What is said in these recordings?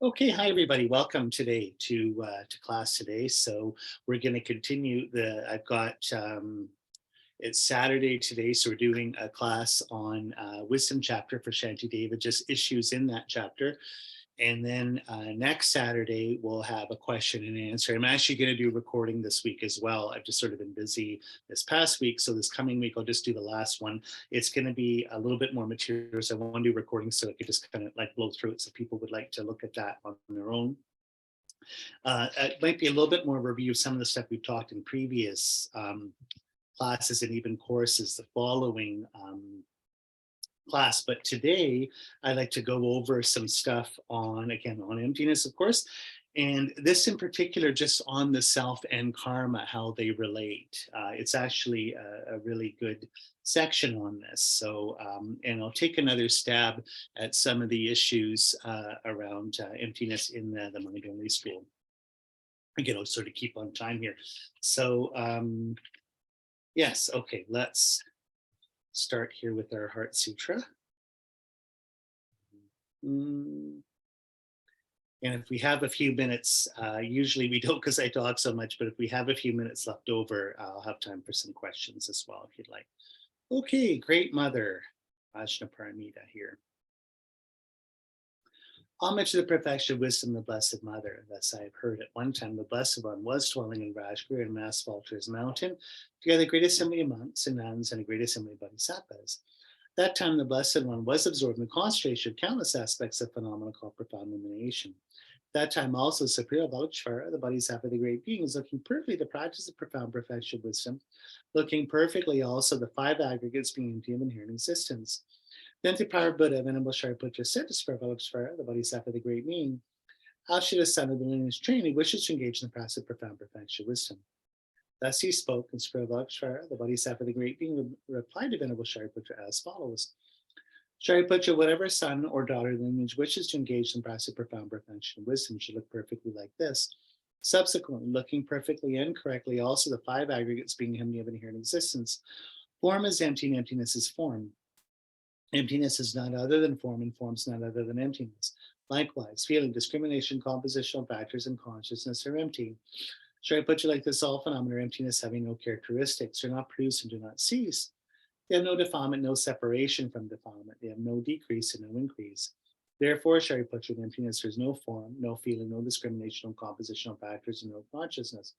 Okay, hi everybody. Welcome today to class today. So we're going to continue the. I've got it's Saturday today, so we're doing a class on Wisdom chapter for Shanti Deva, just issues in that chapter. And then next Saturday, we'll have a question and answer. I'm actually going to do recording this week as well. I've just sort of been busy this past week. So this coming week, I'll just do the last one. It's going to be a little bit more material. So I want to do recording so I could just kind of like blow through it so people would like to look at that on their own. It might be a little bit more review of some of the stuff we've talked in previous classes and even courses the following class. But today I'd like to go over some stuff on emptiness, of course, and this in particular just on the self and karma, how they relate. It's actually a really good section on this. So, and I'll take another stab at some of the issues around emptiness in the mind-only school. Again, I'll sort of keep on time here. So, yes, okay, let's start here with our Heart Sutra. And if we have a few minutes, usually we don't because I talk so much, but if we have a few minutes left over, I'll have time for some questions as well, if you'd like. Okay, Great Mother, Ajna Paramita here. Homage to the perfection of wisdom, the Blessed Mother. Thus I have heard at one time the Blessed One was dwelling in Rajgir and Masvalter's mountain, together a great assembly of monks and nuns and a great assembly of bodhisattvas. At that time, the Blessed One was absorbed in the concentration of countless aspects of phenomena called profound illumination. At that time also, Supriya Avalokiteshvara, the bodhisattva of the great being, is looking perfectly to practice the profound perfection of wisdom, looking perfectly also the five aggregates being empty of inherent existence. Then the power Buddha, Venerable Shariputra, said to Supriya Avalokiteshvara, the bodhisattva of the great being, how should a son of the lineage train who wishes to engage in the practice of profound perfection of wisdom? Thus he spoke, and Supriya Avalokiteshvara, the bodhisattva of the great being, replied to Venerable Shariputra as follows. Shariputra, whatever son or daughter of the lineage wishes to engage in the practice of profound perfection of wisdom should look perfectly like this. Subsequently, looking perfectly and correctly, also the five aggregates being empty of inherent existence. Form is empty and emptiness is form. Emptiness is not other than form, and form is not other than emptiness. Likewise, feeling, discrimination, compositional factors, and consciousness are empty. Shariputra, like this, all phenomena of emptiness having no characteristics, are not produced and do not cease. They have no defilement, no separation from defilement. They have no decrease and no increase. Therefore, Shariputra, in emptiness, there is no form, no feeling, no discrimination, no compositional factors, and no consciousness.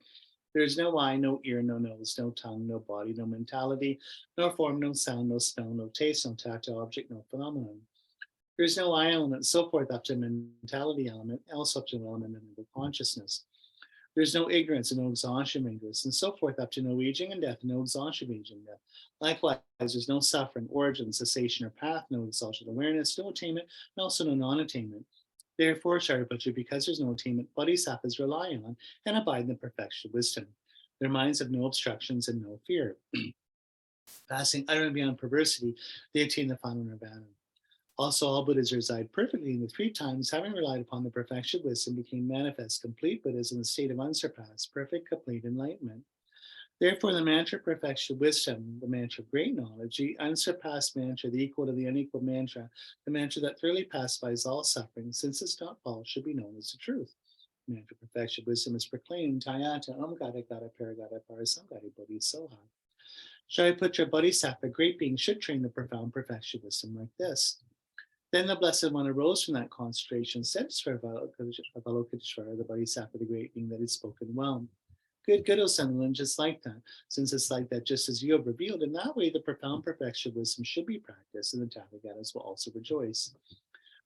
There is no eye, no ear, no nose, no tongue, no body, no mentality, no form, no sound, no smell, no taste, no tactile object, no phenomenon. There is no I element, so forth up to mentality element, else up to an element of mental consciousness. There is no ignorance and no exhaustion of ignorance, and so forth up to no aging and death, no exhaustion of aging and death. Likewise, there's no suffering, origin, cessation, or path, no exhaustion of awareness, no attainment, and also no non-attainment. Therefore, Shariputra, because there's no attainment, bodhisattvas rely on and abide in the perfection of wisdom. Their minds have no obstructions and no fear. Passing utterly beyond perversity, they attain the final nirvana. Also, all Buddhas reside perfectly in the three times, having relied upon the perfection of wisdom, became manifest, complete Buddhas in the state of unsurpassed, perfect, complete enlightenment. Therefore, the mantra of perfection of wisdom, the mantra of great knowledge, the unsurpassed mantra, the equal to the unequal mantra, the mantra that thoroughly pacifies all suffering, since it's not false, should be known as the truth. The mantra of perfection of wisdom is proclaimed, Tayata Gada Gada Paragada Parasamgadi Bodhi Soha. Shariputra, bodhisattva, great being, should train the profound perfection of wisdom like this. Then the Blessed One arose from that concentration, said to Avalokiteshvara, the bodhisattva, the great being that had spoken well. Good, O son, just like that. Since it's like that, just as you have revealed, in that way the profound perfection of wisdom should be practiced, and the Tathagatas will also rejoice.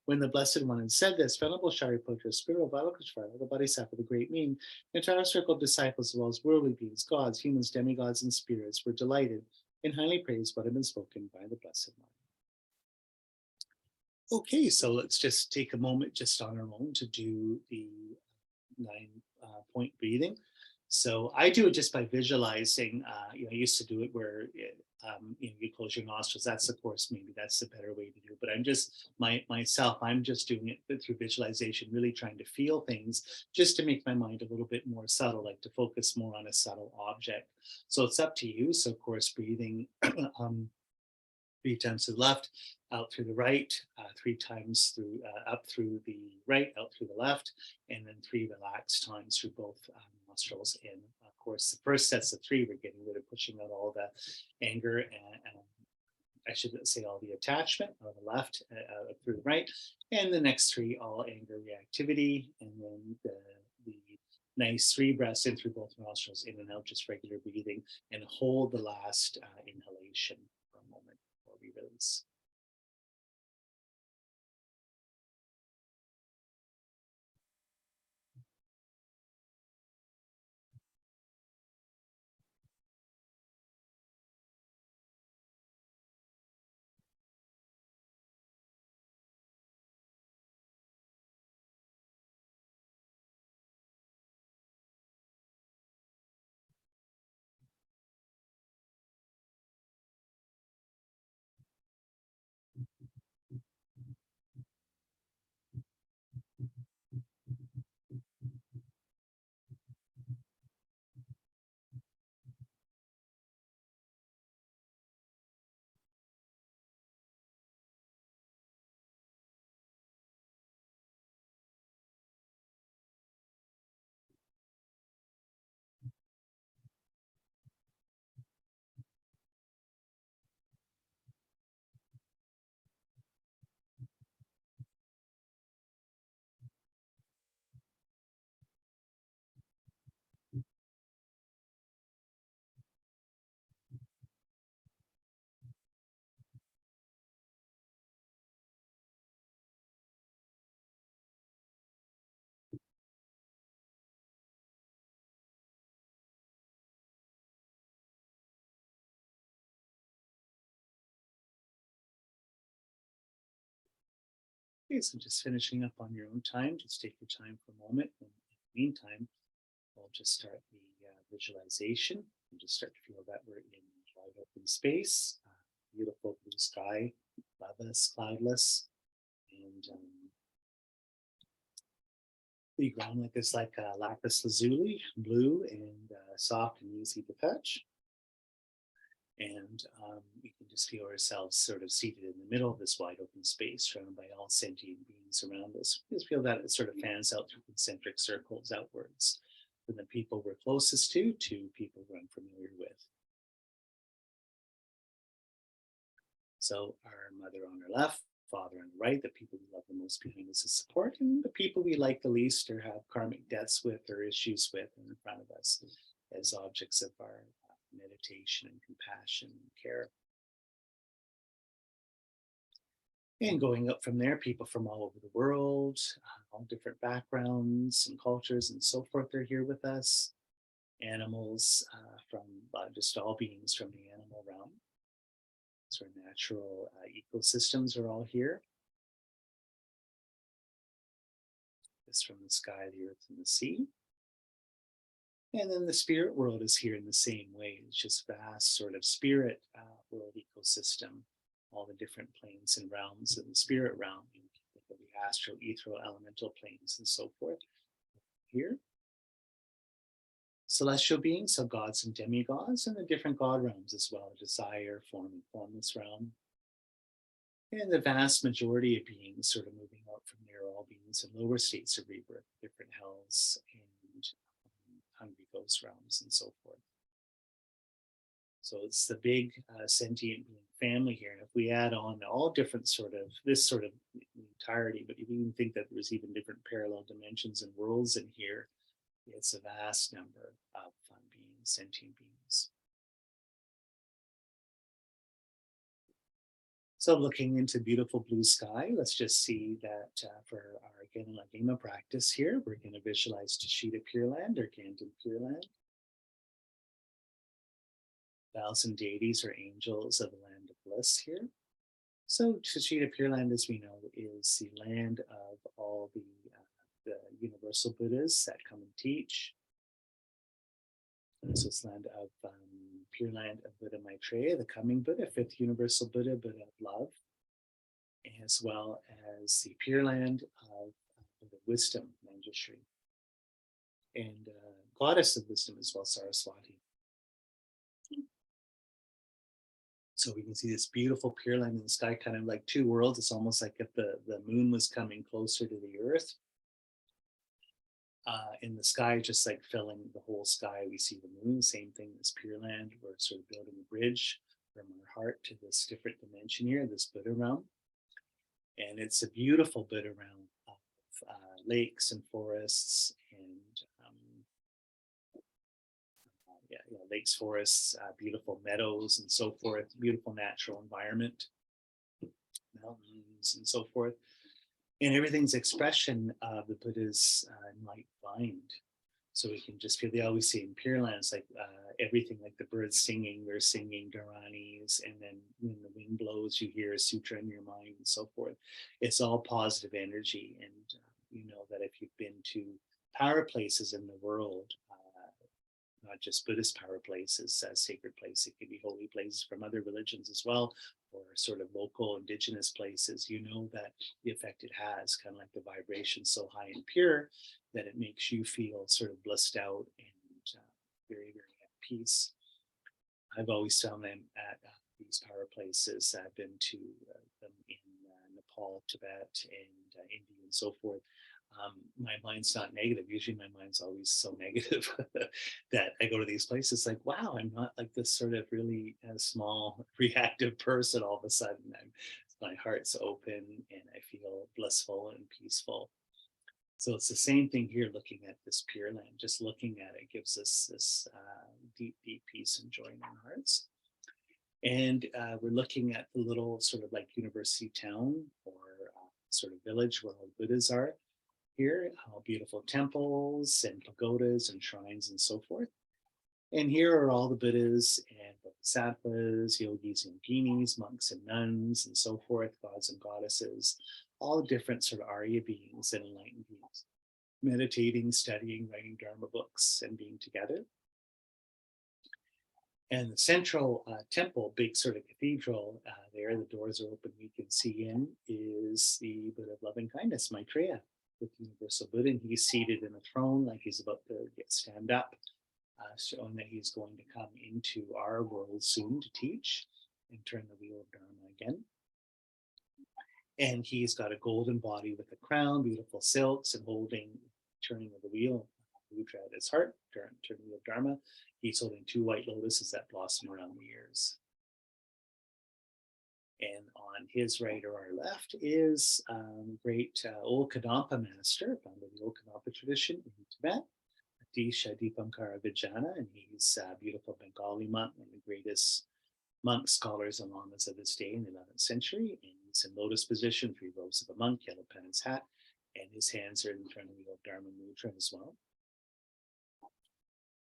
When the Blessed One had said this, Venerable Shariputra, spirit of Avalokiteshvara, the bodhisattva, the great being, the entire circle of disciples, as well as worldly beings, gods, humans, demigods, and spirits, were delighted and highly praised what had been spoken by the Blessed One. Okay, so let's just take a moment just on our own to do the 9-point breathing. So I do it just by visualizing. I used to do it where you close your nostrils. That's, of course, maybe that's the better way to do it. But I'm just I'm just doing it through visualization, really trying to feel things, just to make my mind a little bit more subtle, like to focus more on a subtle object. So it's up to you. So of course, breathing. 3 times to the left, out through the right, 3 times through up through the right, out through the left, and then 3 relaxed times through both nostrils. And of course, the first sets of 3, we're getting rid of pushing out all the anger and I should say all the attachment on the left through the right, and the next 3 all anger reactivity, and then the nice 3 breaths in through both nostrils, in and out, just regular breathing, and hold the last inhalation for a moment before we release. Okay, so just finishing up on your own time, just take your time for a moment. And in the meantime, we'll just start the visualization and just start to feel that we're in wide open space, beautiful blue sky, loveless, cloudless, and the ground like this, like lapis lazuli, blue and soft and easy to touch. And we can just feel ourselves sort of seated in the middle of this wide open space, surrounded by all sentient beings around us. Just feel that it sort of fans out through concentric circles outwards, from the people we're closest to people we're unfamiliar with. So our mother on our left, father on the right, the people we love the most behind us as support, and the people we like the least or have karmic debts with or issues with in front of us as objects of our meditation and compassion and care. And going up from there, people from all over the world, all different backgrounds and cultures and so forth are here with us. Animals from just all beings from the animal realm. So our natural ecosystems are all here. This from the sky, the earth, and the sea. And then the spirit world is here in the same way. It's just vast sort of spirit world ecosystem, all the different planes and realms in the spirit realm, the astral, ethereal, elemental planes, and so forth. Here, celestial beings, so gods and demigods, and the different god realms as well: desire, form, and formless realm. And the vast majority of beings sort of moving out from there, all beings in lower states of rebirth, different hells and hungry ghost realms and so forth. So it's the big sentient being family here. And if we add on all different sort of, this sort of entirety, but you even think that there's even different parallel dimensions and worlds in here, it's a vast number of beings, sentient beings. So looking into beautiful blue sky, let's just see that for our Gyema practice here, we're going to visualize Tashita Pure Land or Ganden Pure Land. 1,000 deities or angels of the land of bliss here. So Tashita Pure Land, as we know, is the land of all the universal Buddhas that come and teach. This is land of Pure Land of Buddha Maitreya, the coming Buddha, 5th universal Buddha, Buddha of love, as well as the Pure Land of Buddha Wisdom, Manjushri, and Goddess of Wisdom as well, Saraswati. So we can see this beautiful Pure Land in the sky, kind of like two worlds. It's almost like if the moon was coming closer to the earth. In the sky, just like filling the whole sky, we see the moon. Same thing as Pure Land. We're sort of building a bridge from our heart to this different dimension here, this Buddha realm. And it's a beautiful Buddha realm of lakes and forests and lakes, forests, beautiful meadows and so forth, beautiful natural environment, mountains and so forth. And everything's expression of the Buddha's enlightened mind. So we can just feel, they always say in Pure Land, it's like everything, like the birds singing, they're singing Dharanis, and then when the wind blows, you hear a sutra in your mind and so forth. It's all positive energy. And you know that if you've been to power places in the world, not just Buddhist power places, sacred places, it can be holy places from other religions as well, or sort of local indigenous places, you know that the effect it has, kind of like the vibration so high and pure that it makes you feel sort of blissed out and very, very at peace. I've always found them at these power places. I've been to them in Nepal, Tibet, and India and so forth. My mind's not negative. Usually my mind's always so negative that I go to these places like, wow, I'm not like this sort of really small reactive person. All of a sudden my heart's open and I feel blissful and peaceful. So it's the same thing here, looking at this Pure Land. Just looking at it gives us this deep, deep peace and joy in our hearts. And we're looking at the little sort of like university town or sort of village where all the Buddhas are here, all beautiful temples and pagodas and shrines and so forth. And here are all the Buddhas and bodhisattvas, yogis and yoginis, monks and nuns and so forth, gods and goddesses, all different sort of Arya beings and enlightened beings, meditating, studying, writing Dharma books and being together. And the central temple, big sort of cathedral, there, the doors are open, we can see in, is the Buddha of loving kindness, Maitreya, with Universal Buddha. And he's seated in a throne like he's about to stand up, showing that he's going to come into our world soon to teach and turn the wheel of Dharma again. And he's got a golden body with a crown, beautiful silks, and holding, turning of the wheel, mudra at his heart, turning the wheel of Dharma. He's holding two white lotuses that blossom around the ears. And on his right or our left is great old Kadampa master, founder of the old Kadampa tradition in Tibet, Adisha Dipankara Vijana, and he's a beautiful Bengali monk, one of the greatest monk scholars and lamas of his day in the 11th century. And he's in lotus position, 3 robes of a monk, yellow penance hat, and his hands are in front of the old Dharma mudra as well.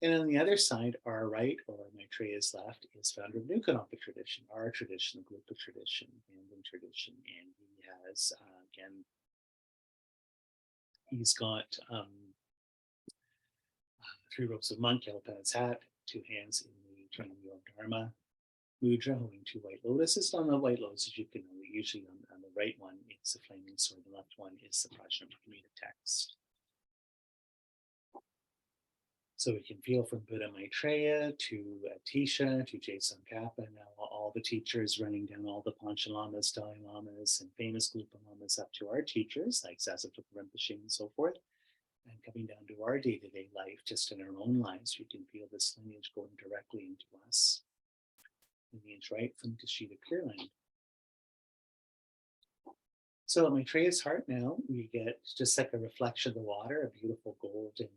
And on the other side, our right, or Maitreya's left, is founder of New Kadampa tradition, our tradition, the Glupa tradition, Ganden tradition. And he has, again, he's got 3 robes of monk, yellow penance hat, 2 hands in the turning wheel of Dharma mudra, holding 2 white lotuses. On the white lotuses, you can know, usually on the right one, it's the flaming sword, the left one is the Prajnaparamita text. So we can feel from Buddha Maitreya to Atisha to Tsongkhapa, now all the teachers running down, all the Panchen Lamas, Dalai Lamas, and famous Glupa Lamas up to our teachers like Zasep Rinpoche and so forth, and coming down to our day-to-day life, just in our own lives, we can feel this lineage going directly into us. Lineage right from Kashida Pure Land. So at Maitreya's heart now, we get just like a reflection of the water, a beautiful golden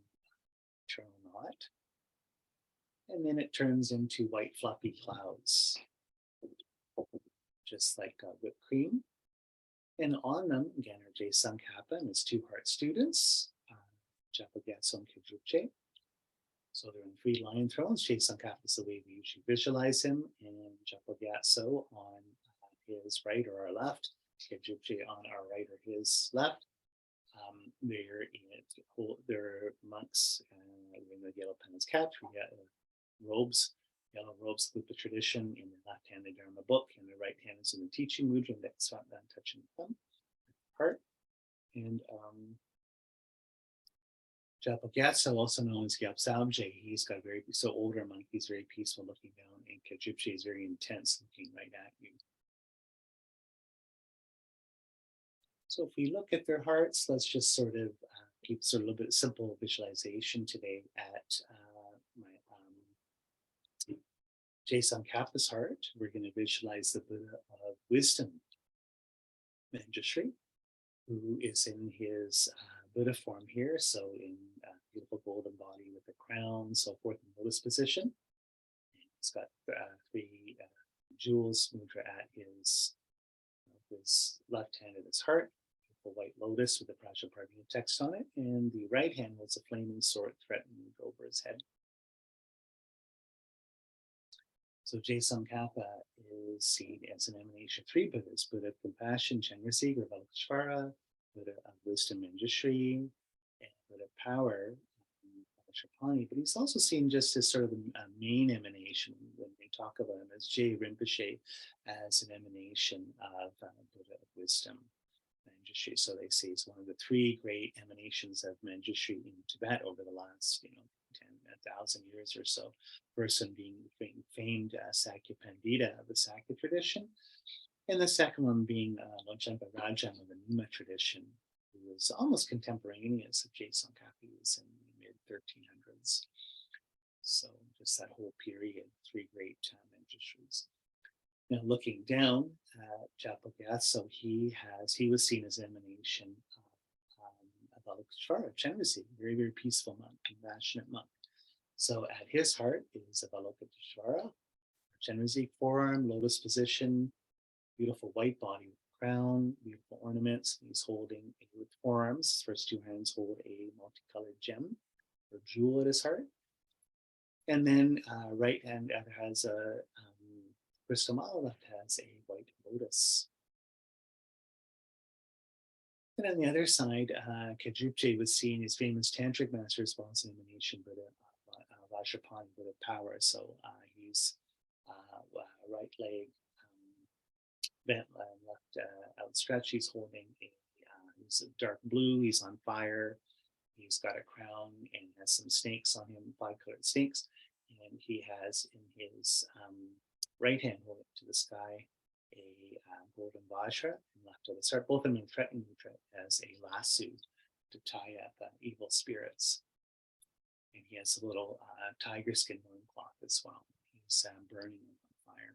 eternal knot. And then it turns into white fluffy clouds, just like whipped cream. And on them, again, are Tsongkhapa and his 2 heart students, Japa Gyatso and Kyujupche. So they're in 3 lion thrones. Tsongkhapa is the way we usually visualize him, and Japa Gyatso on his right or our left, Kyujupche on our right or his left. They're monks in the yellow penance cap. We got robes, yellow robes, Glupa tradition, in the left hand, the Dharma book, and the right hand is in the teaching mudra, and that's not done touching the thumb, heart. And Gyatso, also known as Gyapsamje, he's got a very, so older monk, he's very peaceful looking down, and Kajipche is very intense looking right at you. So if we look at their hearts, let's just sort of keep sort of a little bit simple visualization today at my Tsongkhapa's heart. We're going to visualize the Buddha of wisdom, Manjushri, who is in his Buddha form here. So in beautiful golden body with a crown, so forth in lotus position. He's got three jewels mudra at his left hand at his heart, the white lotus with the Prajnaparvati text on it, and the right hand was a flaming sword threatening over his head. So Tsongkhapa is seen as an emanation of three Buddhas: Buddha of compassion, Chenmo, Avalokiteshvara, Buddha of wisdom, Manjushri, and Buddha of power, Shapani. But he's also seen just as sort of a main emanation when they talk about him as J. Rinpoche, as an emanation of Buddha of wisdom, Manjushri. So they say it's one of the three great emanations of Manjushri in Tibet over the last, 10,000 years or so. Person being famed Sakya Pandita of the Sakya tradition, and the second one being Longchenpa Rajam of the Numa tradition, who was almost contemporaneous of Tsongkhapa. He was in the mid-1300s. So just that whole period, three great Manjushris. Now looking down at Gyatso, he was seen as emanation of Avalokiteshvara, Chenmo, very, very peaceful monk, compassionate monk. So at his heart is Avalokiteshvara, Chenmo, forearm, lotus position, beautiful white body with crown, beautiful ornaments. He's holding with forearms, his first two hands hold a multicolored gem or jewel at his heart. And then right hand has a crystal mala, left has a white lotus. And on the other side, Kajipche was seen as famous tantric master as well as an emanation Buddha, Vajrapani, Buddha of power. So he's right leg bent, left outstretched. He's holding he's dark blue. He's on fire. He's got a crown and has some snakes on him, 5-colored snakes. And he has in his right hand, holding to the sky, a golden vajra, and left of the start. Both of them threatening as a lasso to tie up evil spirits. And he has a little tiger skin loincloth as well. He's burning them on fire.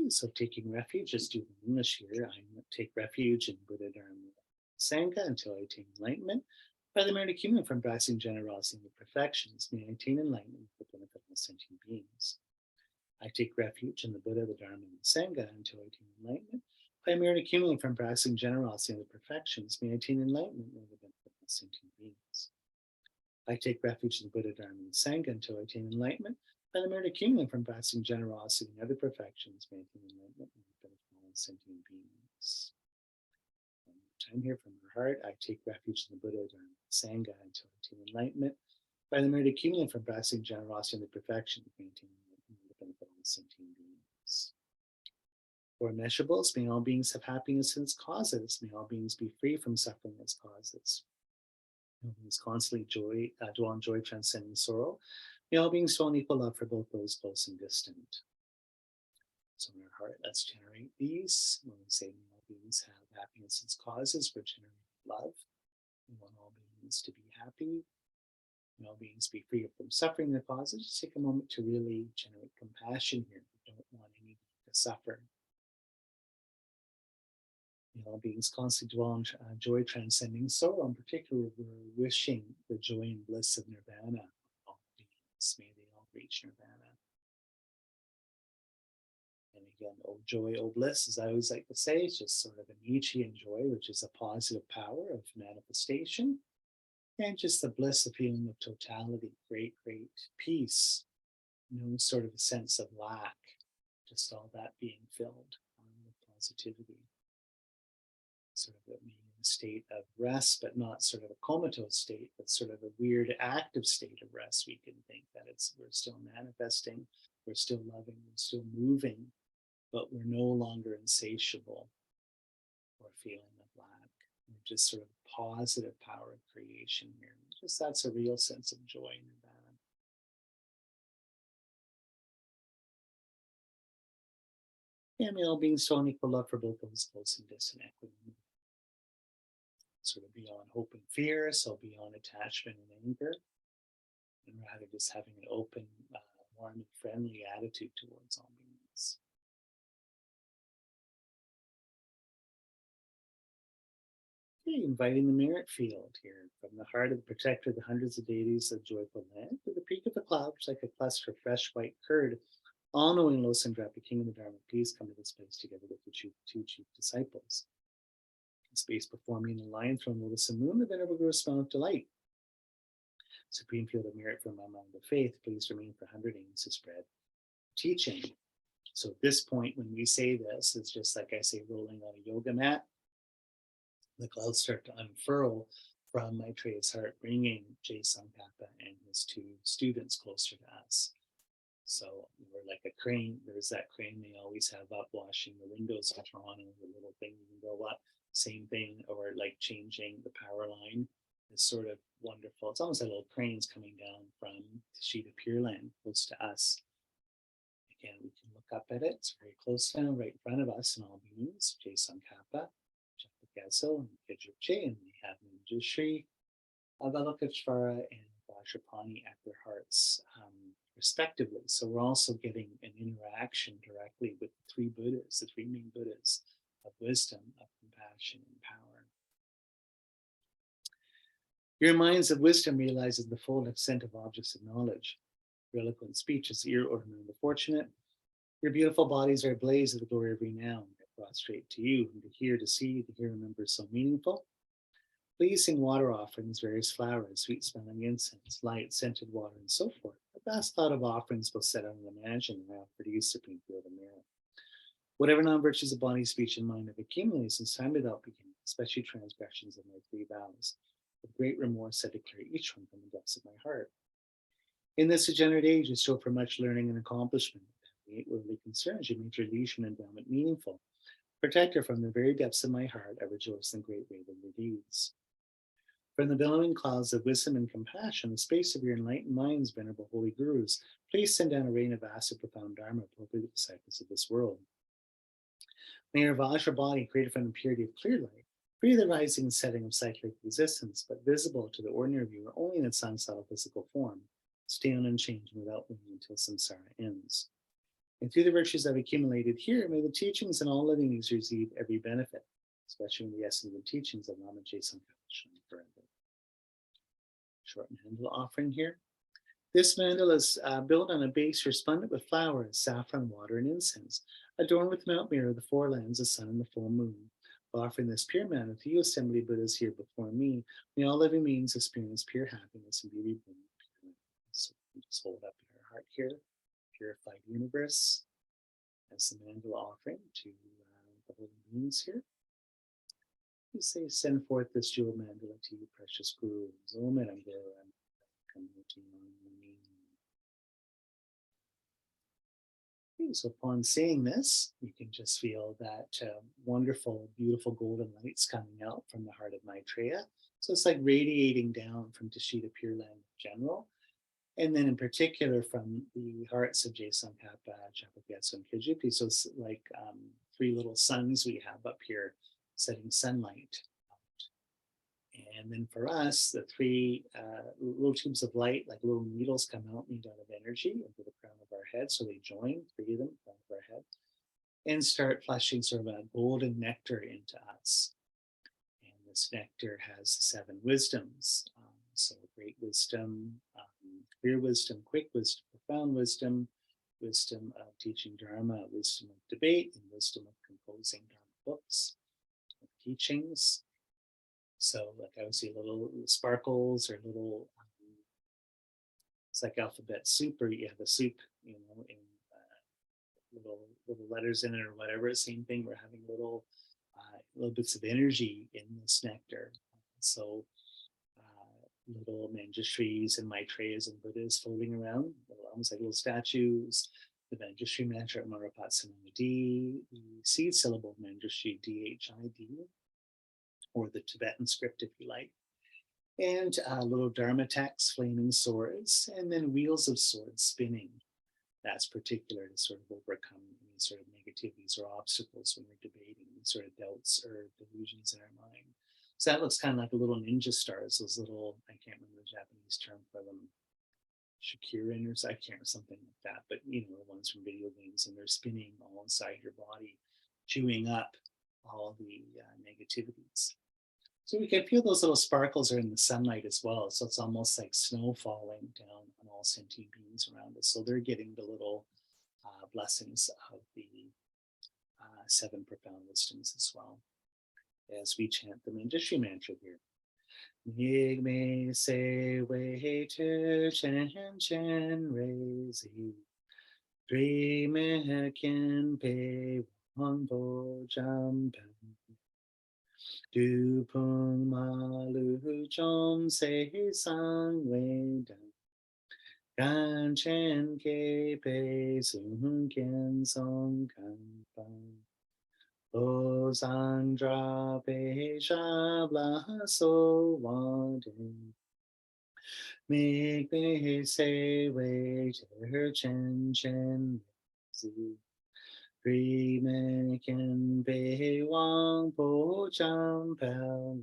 So taking refuge, just do the English here. I take refuge in Buddha, Dharma, Sangha until I attain enlightenment. By the merit accumulated from practicing generosity and the perfections, may I attain enlightenment for the benefit of all sentient beings. I take refuge in the Buddha, the Dharma, and the Sangha until I attain enlightenment. By merit accumulated from practicing generosity and the perfections, may I attain enlightenment for the benefit of all sentient beings. I take refuge in the Buddha, Dharma, and the Sangha until I attain enlightenment. By the merit accumulated from practicing generosity and other perfections, may I attain enlightenment for the benefit of all sentient beings. Time here from her heart, I take refuge in the Buddha, Dharma, and Sangha until I attain enlightenment. By the merit accumulated from practicing generosity and the perfection, may I attain enlightenment for the benefit of all sentient beings. For immeasurables, may all beings have happiness in its causes. May all beings be free from suffering in its causes. May all beings constantly dwell on joy transcending sorrow. May all beings dwell in equal love for both those close and distant. So in our heart, let's generate these. When we say may all beings have happiness in its causes, we're generating love. We want all beings to be happy. May all beings be free from suffering in their causes. Just take a moment to really generate compassion here. We don't want anyone to suffer. May all beings constantly dwell on joy transcending sorrow. In particular, we're wishing the joy and bliss of nirvana. All beings, may they all reach nirvana. And again, oh joy, oh bliss, as I always like to say, it's just sort of an Nietzschean joy, which is a positive power of manifestation. And just the bliss, the feeling of totality, great, great peace. No sort of a sense of lack, just all that being filled with positivity. Sort of being in a state of rest, but not sort of a comatose state, but sort of a weird active state of rest. We can think that we're still manifesting, we're still loving, we're still moving, but we're no longer insatiable or feeling of lack. just sort of positive power of creation here. Just that's a real sense of joy in that. And may all beings show equal love for both those close and distant, equity, sort of beyond hope and fear, so beyond attachment and anger, and rather just having an open, warm, and friendly attitude towards all beings. Okay, inviting the merit field here from the heart of the protector of the hundreds of deities of joyful land to the peak of the clouds, like a cluster of fresh white curd. All knowing Losandrapa, king of the Dharma, please come to this place together with the two chief disciples. In space performing the lion throne, lotus and moon, the venerable Guru smile of delight. Supreme field of merit from among the faith, please remain for 100 aims to spread teaching. So at this point, when we say this, it's just like I say, rolling on a yoga mat. The clouds start to unfurl from Maitreya's heart, bringing Tsongkhapa and his two students closer to us. So we're like a crane. There's that crane they always have up washing the windows in Toronto, the little thing you can go up. Same thing, or like changing the power line is sort of wonderful. It's almost like little cranes coming down from the sheet of Pure Land close to us. Again, we can look up at it. It's very close down, right in front of us in all beings. Tsongkhapa, Chopa, and Kijupche, and we have Manjushri, Avalokiteshvara, and Vajrapani at their hearts, respectively. So we're also getting an interaction directly with the three Buddhas, the three main Buddhas of wisdom, of compassion, and power. Your minds of wisdom realizes the full extent of objects of knowledge. Your eloquent speech is ear ornament of the fortunate. Your beautiful bodies are ablaze of the glory of renown. They're brought straight to you, and to see, to hear, remember so meaningful. Pleasing water offerings, various flowers, sweet smelling incense, light, scented water, and so forth. A vast thought of offerings will set out and imagine and offer to you, supreme field of merit. Whatever non-virtues of body, speech, and mind have accumulated since time without beginning, especially transgressions of my 3 vows, with great remorse I declare each one from the depths of my heart. In this degenerate age, you still for much learning and accomplishment. The 8 worldly concerns, you make your leisure and endowment meaningful. Protector, from the very depths of my heart, I rejoice in the great wave of your deeds. From the billowing clouds of wisdom and compassion, the space of your enlightened minds, venerable holy gurus, please send down a rain of vast and profound dharma appropriate to the disciples of this world. May your Vajra body, created from the purity of clear light, free the rising and setting of cyclic existence, but visible to the ordinary viewer only in its unsubtle physical form, stay on unchanged without waiting until samsara ends. And through the virtues I've accumulated here, may the teachings and all living beings receive every benefit, especially in the essence of the teachings of Lama Tsongkhapa shine forever. Short mandala offering here. This mandala is built on a base resplendent with flowers, saffron, water, and incense, adorned with Mount Mirror, the 4 lands, the sun, and the full moon. While offering this pure mandala to you, assembly Buddhas here before me, may all living beings experience pure happiness and beauty. So we just hold up in our heart here, purified universe, as the mandala offering to the holy beings here. We say, send forth this jewel mandala to you, precious Guru. Okay, so upon saying this, you can just feel that wonderful, beautiful golden lights coming out from the heart of Maitreya. So it's like radiating down from Tashita Pure Land in general. And then in particular from the hearts of Tsongkhapa, Chopa, and Kijupche. So it's like 3 little suns we have up here setting sunlight out. And then for us, the 3 little tubes of light, like little needles, come out made out of energy into the crown of our head. So they join, 3 of them, crown of our head, and start flushing sort of a golden nectar into us. And this nectar has the 7 wisdoms. So great wisdom, clear wisdom, quick wisdom, profound wisdom, wisdom of teaching Dharma, wisdom of debate, and wisdom of composing Dharma books, of teachings. So like I would see little sparkles or little, it's like alphabet soup, or you have a soup, in little letters in it or whatever. Same thing, we're having little bits of energy in this nectar. So little Manjushris and Maitreyas and Buddhas floating around, almost like little statues. The Manjushri mantra at Marapat Samadhi, the seed syllable of Manjushri, DHID, or the Tibetan script, if you like. And little Dharma texts, flaming swords, and then wheels of swords spinning. That's particular to sort of overcome any sort of negativities or obstacles when we're debating sort of doubts or delusions in our mind. So that looks kind of like a little ninja stars, those little, I can't remember the Japanese term for them, Shakurin or I can't remember, something like that, but you know, the ones from video games, and they're spinning all inside your body, chewing up all the negativities. So we can feel those little sparkles are in the sunlight as well. So it's almost like snow falling down on all sentient beings around us. So they're getting the little blessings of the 7 profound wisdoms as well, as we chant the Manjushri mantra here. Nigme se wei tu chen chen rei zi. Dream ken pe wang bo jam pen. Du pung ma lu chom se sang wei dan. Gan chen ke pe sung kien song kan pan. O sang dra pe sha bla so wan den. Make me say wei chen chen zi. Free me can be wang po cham pao.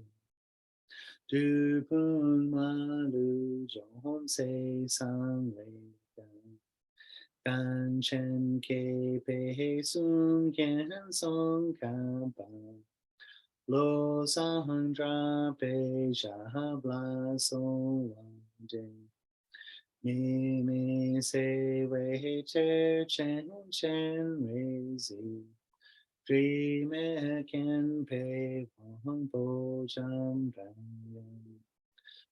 Du pun ma lu jom se sang lei dan. Gan chen ke pe sung kian song kan pa. Lo sang dra pe sha bla so wan den. Me say wei chen chen rei zi. Dream can pay wang bo jam dan.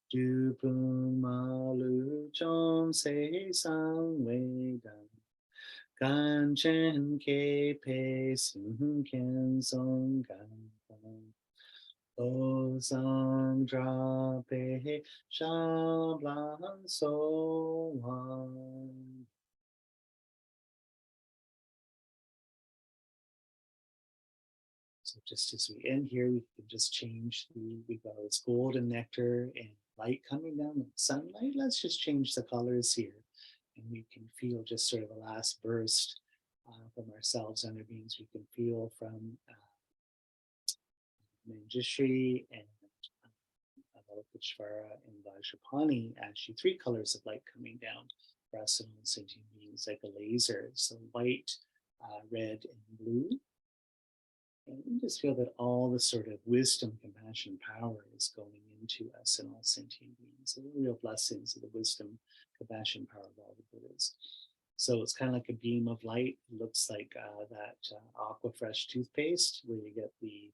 Du pun ma lu chom se sang wei dan. Gan chen ke pe sung kian song gan pan. O sang dra pe sha blan so wan. So just as we end here, we can just change we've got this golden nectar and light coming down, like sunlight. Let's just change the colors here. And we can feel just sort of a last burst from ourselves and our beings. We can feel from Manjushri and Avalokiteshvara and Vajrapani, actually 3 colors of light coming down for us and all sentient beings, like a laser. So white, red, and blue. And we just feel that all the sort of wisdom, compassion, power is going into us and all sentient beings. So the real blessings of the wisdom, compassion, power of all the Buddhas. So it's kind of like a beam of light. It looks like that Aquafresh toothpaste where you get the,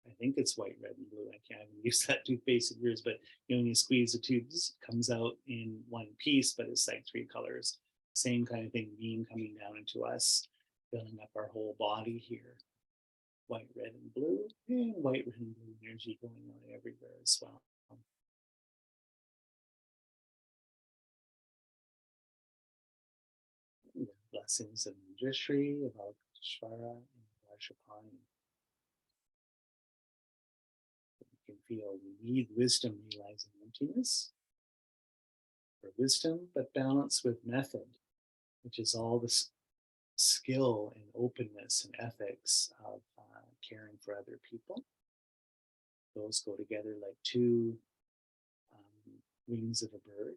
I think it's white, red, and blue. I can't even use that toothpaste in years, but you know, when you squeeze the tube, it comes out in one piece, but it's like 3 colors. Same kind of thing, beam coming down into us, filling up our whole body here. White, red, and blue, and white, red, and blue energy going on everywhere as well. Blessings of Manjushri, of Avalokiteshvara, and Vajrapani. You can feel we need wisdom realizing emptiness for wisdom, but balance with method, which is all this skill and openness and ethics of caring for other people. Those go together like 2 wings of a bird.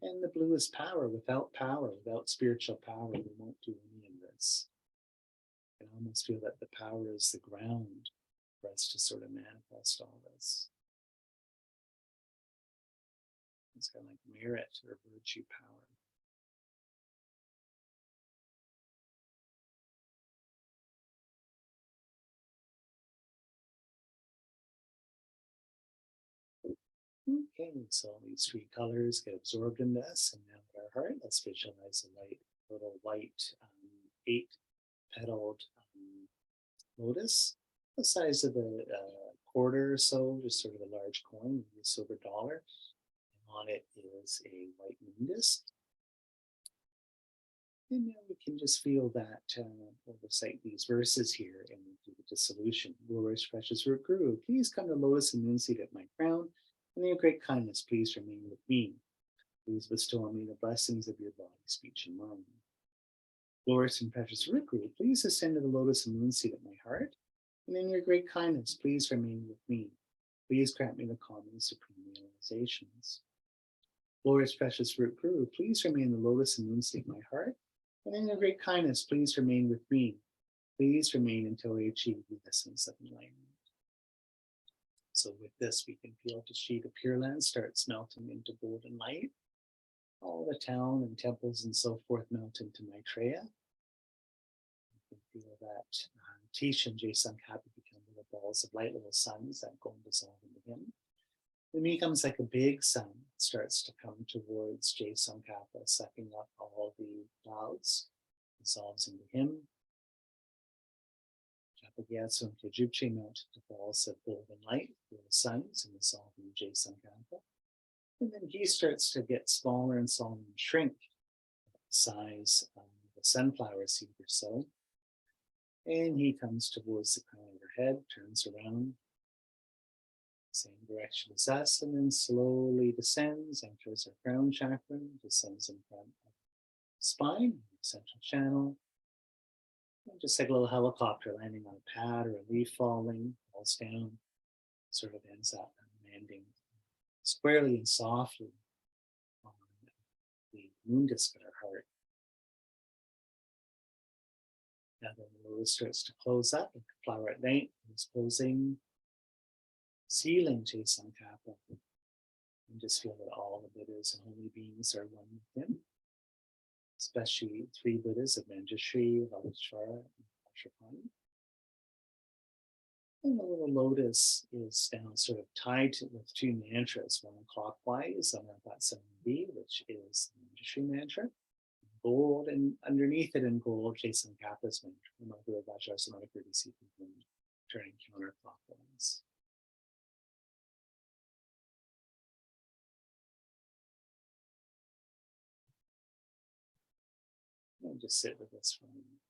And the blue is power. Without spiritual power, we won't do any of this. I can almost feel that the power is the ground for us to sort of manifest all this. It's kind of like merit or virtue power. Okay, so these 3 colors get absorbed into us, and now at our heart, let's visualize a light, little white 8-petaled lotus, the size of a quarter or so, just sort of a large coin, a silver dollar. And on it is a white moon disc. And now we can just feel that we'll recite these verses here and we'll do the dissolution. Glorious precious root guru, please come to lotus and moonseed at my crown, and in your great kindness, please remain with me. Please bestow on me the blessings of your body, speech, and mind. Glorious and precious root guru, please ascend to the lotus and moonseed at my heart, and in your great kindness, please remain with me. Please grant me the common and supreme realizations. Glorious precious root guru, please remain in the lotus and moonseed in my heart, and in your great kindness, please remain with me. Please remain until I achieve the essence of enlightenment. So with this, we can feel the sheet of Pure Land starts melting into golden light. All the town and temples and so forth melt into Maitreya. You can feel that Tish and Tsongkhapa become little balls of light, little suns that go and dissolve into him. Then becomes like a big sun that starts to come towards Tsongkhapa, sucking up all the clouds, dissolves into him. Gyatso and Kajupche melt into balls of golden light, little suns, and dissolve into Tsongkhapa. And then he starts to get smaller and smaller and shrink, size of a sunflower seed or so. And he comes towards the crown of her head, turns around, same direction as us, and then slowly descends, enters her crown chakra, descends in front of the spine, central channel. And just like a little helicopter landing on a pad or a leaf falling, falls down, sort of ends up landing squarely and softly on the moon disk at our heart. Now then the lotus starts to close up, like a flower at night, is closing, sealing Tsongkhapa. And just feel that all the Buddhas and holy beings are one with him, especially three Buddhas of Manjushri, Valishvara, and Vajrapani. And the little lotus is now sort of tied with two mantras, one clockwise on that 7B, which is the Manjushri mantra, gold, and underneath it in gold, Tsongkhapa's mantra, turning counterclockwise. And just sit with this for a minute.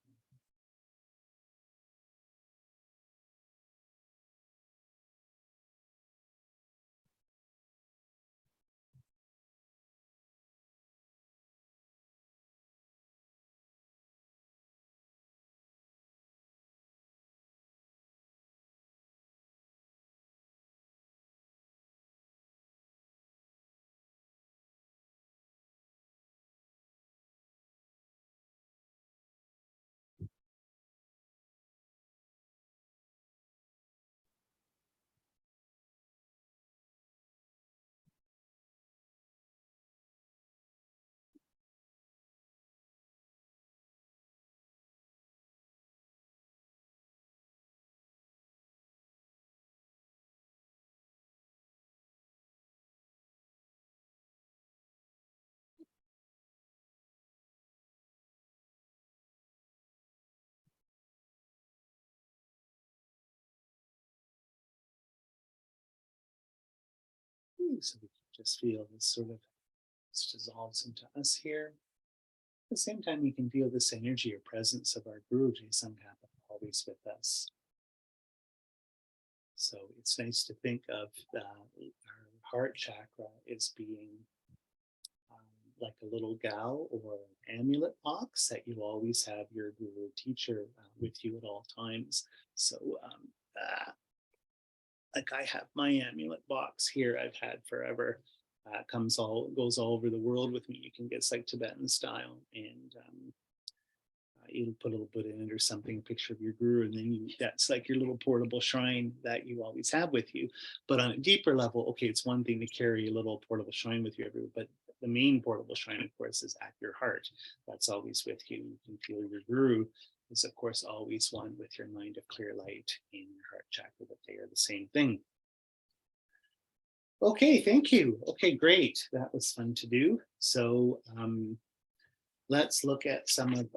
So we can just feel this sort of dissolves into us here. At the same time, we can feel this energy or presence of our Guru Tsongkhapa always with us. So it's nice to think of our heart chakra as being like a little gal or an amulet box that you always have your Guru teacher with you at all times. So like I have my amulet box here I've had forever. Goes all over the world with me. You can get it's like Tibetan style, and you put a little Buddha in it or something, a picture of your guru, and then that's like your little portable shrine that you always have with you. But on a deeper level, okay, it's one thing to carry a little portable shrine with you everywhere, but the main portable shrine, of course, is at your heart. That's always with you. You can feel your guru is, of course, always one with your mind of clear light in your heart chakra, but they are the same thing. Okay, thank you. Okay, great. That was fun to do. So let's look at some of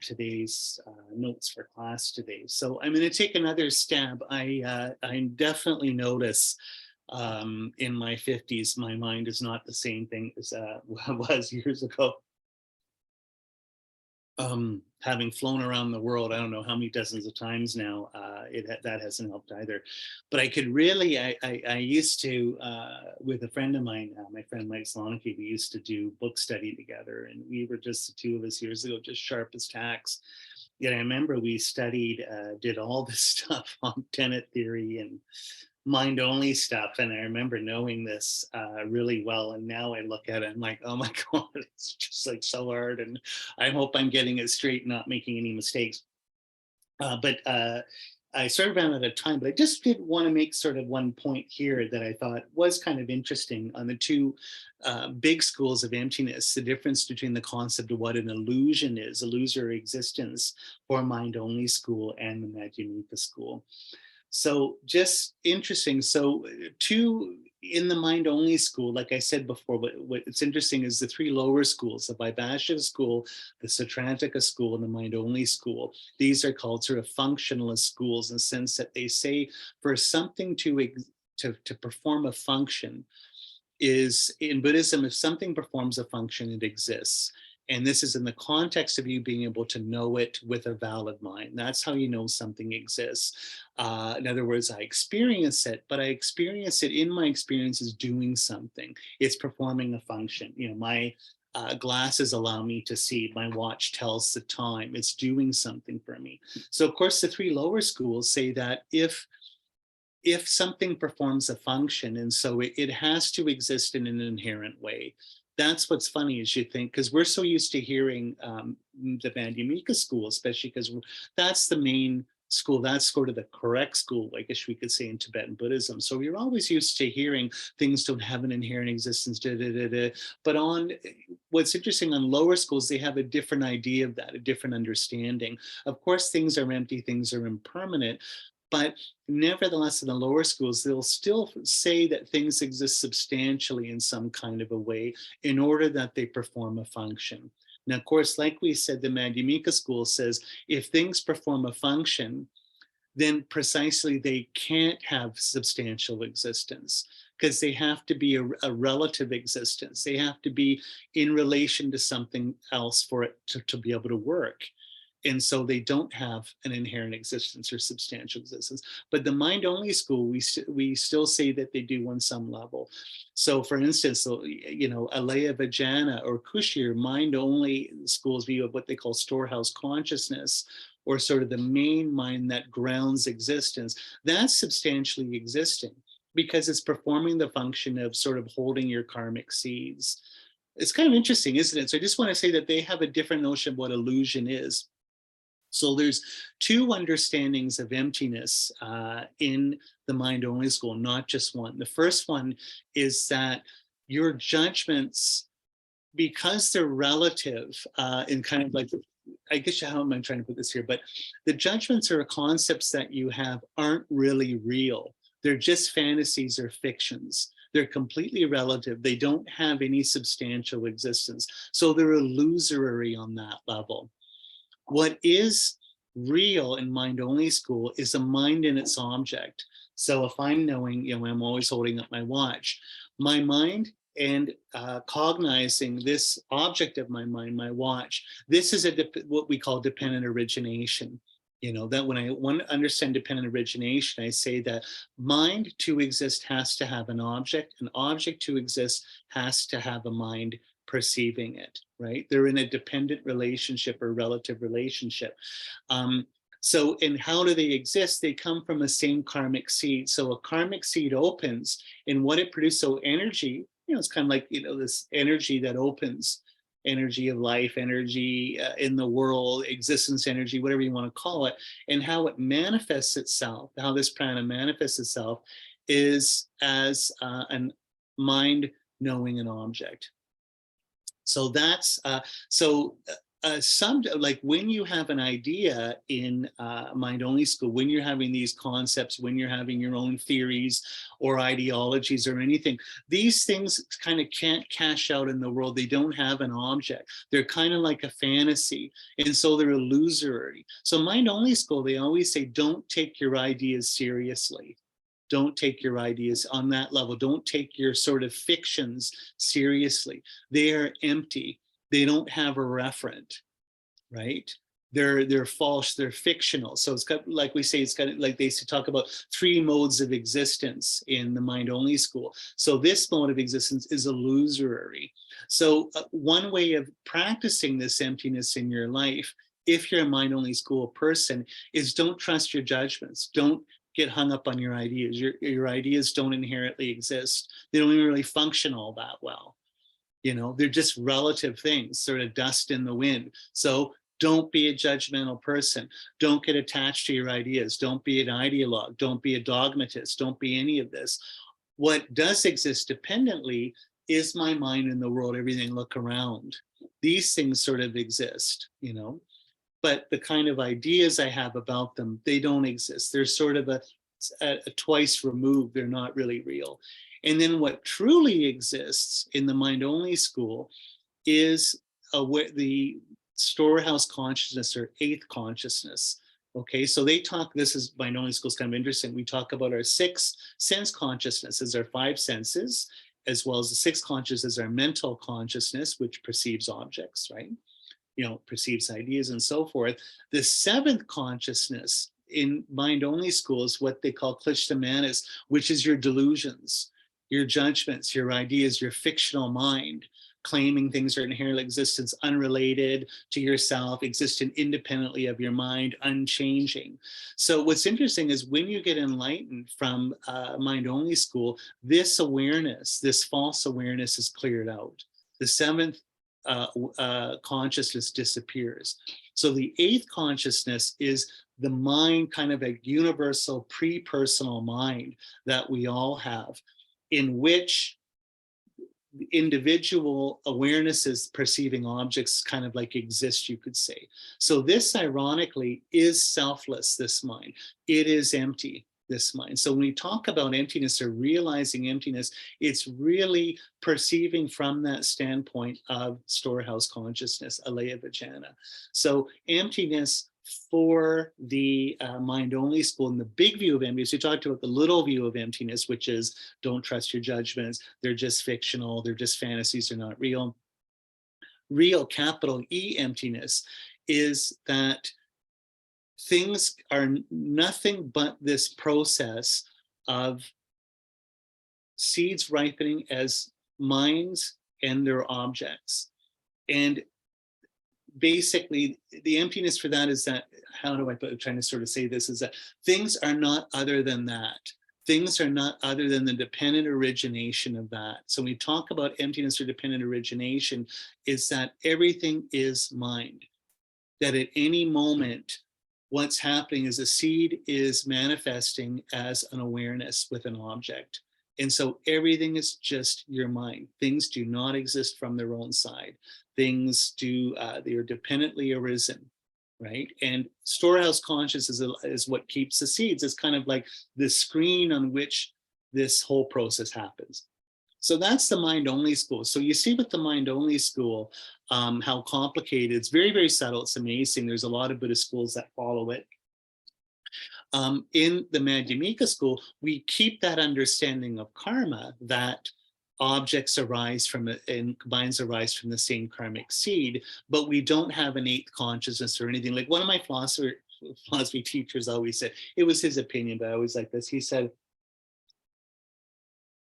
today's notes for class today. So I'm going to take another stab. I definitely notice in my 50s, my mind is not the same thing as was years ago. Having flown around the world, I don't know how many dozens of times now, that hasn't helped either. But I could really, I used to, with a friend of mine, my friend Mike Slonky, we used to do book study together, and we were just the two of us years ago, just sharp as tacks. Yet I remember we studied, did all this stuff on tenet theory and mind only stuff. And I remember knowing this really well. And now I look at it, I'm like, oh my God, it's just like so hard. And I hope I'm getting it straight, not making any mistakes. But I sort of ran out of time, but I just did want to make sort of one point here that I thought was kind of interesting on the two big schools of emptiness, the difference between the concept of what an illusion is, illusory existence, or mind only school, and the Madhyamika school. So just interesting. So two in the mind only school, like I said before, what's interesting is the three lower schools, the Vaibhashava school, the Sautrantika school, and the mind only school. These are called sort of functionalist schools in the sense that they say for something to perform a function, is in Buddhism, if something performs a function, it exists. And this is in the context of you being able to know it with a valid mind. That's how you know something exists. In other words, I experience it, but I experience it in my experience as doing something. It's performing a function. You know, my glasses allow me to see. My watch tells the time. It's doing something for me. So, of course, the three lower schools say that if something performs a function, and so it has to exist in an inherent way. That's what's funny, is you think, because we're so used to hearing the Madhyamika school, especially because that's the main school, that's sort of the correct school, I guess we could say, in Tibetan Buddhism. So we're always used to hearing things don't have an inherent existence, but on what's interesting, on lower schools, they have a different idea of that, a different understanding. Of course, things are empty, things are impermanent, but nevertheless, in the lower schools, they'll still say that things exist substantially in some kind of a way in order that they perform a function. Now, of course, like we said, the Madhyamika school says if things perform a function, then precisely they can't have substantial existence, because they have to be a relative existence. They have to be in relation to something else for it to be able to work. And so they don't have an inherent existence or substantial existence. But the mind only school, we still say that they do on some level. So for instance, you know, Alaya Vijnana or Kushir, mind only schools view of what they call storehouse consciousness, or sort of the main mind that grounds existence, that's substantially existing because it's performing the function of sort of holding your karmic seeds. It's kind of interesting, isn't it? So I just want to say that they have a different notion of what illusion is. So there's two understandings of emptiness in the mind only school, not just one. The first one is that your judgments, because they're relative in kind of like, I guess, how am I trying to put this here? But the judgments or concepts that you have aren't really real. They're just fantasies or fictions. They're completely relative. They don't have any substantial existence. So they're illusory on that level. What is real in mind only school is a mind in its object. So if I'm knowing, you know, I'm always holding up my watch, my mind and cognizing this object of my mind, my watch, this is what we call dependent origination. You know, that when I want to understand dependent origination, I say that mind to exist has to have an object to exist has to have a mind perceiving it, right? They're in a dependent relationship or relative relationship. So, and how do they exist? They come from the same karmic seed. So a karmic seed opens, and what it produces, so energy, you know, it's kind of like, you know, this energy that opens, energy of life, energy in the world, existence energy, whatever you want to call it, and how it manifests itself, how this prana manifests itself is as an mind knowing an object. So that's some, like when you have an idea in mind only school, when you're having these concepts, when you're having your own theories or ideologies or anything, these things kind of can't cash out in the world. They don't have an object. They're kind of like a fantasy. And so they're illusory. So mind only school, they always say, don't take your ideas seriously. Don't take your ideas on that level. Don't take your sort of fictions seriously. They are empty. They don't have a referent. right? They're false, they're fictional. So it's got, like we say, it's got, like they talk about 3 modes of existence in the mind only school. So this mode of existence is illusory. So one way of practicing this emptiness in your life, if you're a mind only school person, is don't trust your judgments. Don't get hung up on your ideas. Your ideas don't inherently exist. They don't even really function all that well. You know, they're just relative things, sort of dust in the wind. So don't be a judgmental person. Don't get attached to your ideas. Don't be an ideologue. Don't be a dogmatist. Don't be any of this. What does exist dependently is my mind and the world, everything look around. These things sort of exist, you know, but the kind of ideas I have about them, they don't exist. They're sort of a twice removed. They're not really real. And then what truly exists in the mind only school is the storehouse consciousness or 8th consciousness. Okay, so they talk, this is mind only school is kind of interesting. We talk about our 6 sense consciousnesses, our 5 senses, as well as the 6th consciousness, our mental consciousness, which perceives objects, right? You know, perceives ideas and so forth. The 7th consciousness in mind only school is what they call klishta manas, which is your delusions, your judgments, your ideas, your fictional mind, claiming things are inherent existence, unrelated to yourself, existent independently of your mind, unchanging. So what's interesting is when you get enlightened from mind only school, this awareness, this false awareness is cleared out. The 7th consciousness disappears. So the 8th consciousness is the mind, kind of a universal pre-personal mind that we all have, in which individual awarenesses perceiving objects kind of like exist, you could say. So this, ironically, is selfless, this mind. It is empty, this mind. So when we talk about emptiness or realizing emptiness, it's really perceiving from that standpoint of storehouse consciousness, alaya vijnana. So emptiness for the mind only school, in the big view of emptiness, we talked about the little view of emptiness, which is don't trust your judgments. They're just fictional. They're just fantasies. They're not real. Real, capital E emptiness, is that things are nothing but this process of seeds ripening as minds and their objects. And basically, the emptiness for that is that, how do I put it, trying to sort of say this, is that things are not other than that. Things are not other than the dependent origination of that. So when we talk about emptiness or dependent origination, is that everything is mind. That at any moment, what's happening is a seed is manifesting as an awareness with an object. And so everything is just your mind. Things do not exist from their own side. Things do, they are dependently arisen, right? And storehouse consciousness is what keeps the seeds. It's kind of like the screen on which this whole process happens. So that's the mind only school. So you see with the mind only school, how complicated, it's very, very subtle. It's amazing. There's a lot of Buddhist schools that follow it. In the Madhyamika school, we keep that understanding of karma, that objects arise from it and minds arise from the same karmic seed, but we don't have an 8th consciousness or anything. Like one of my philosophy teachers always said, it was his opinion, but I always like this. He said,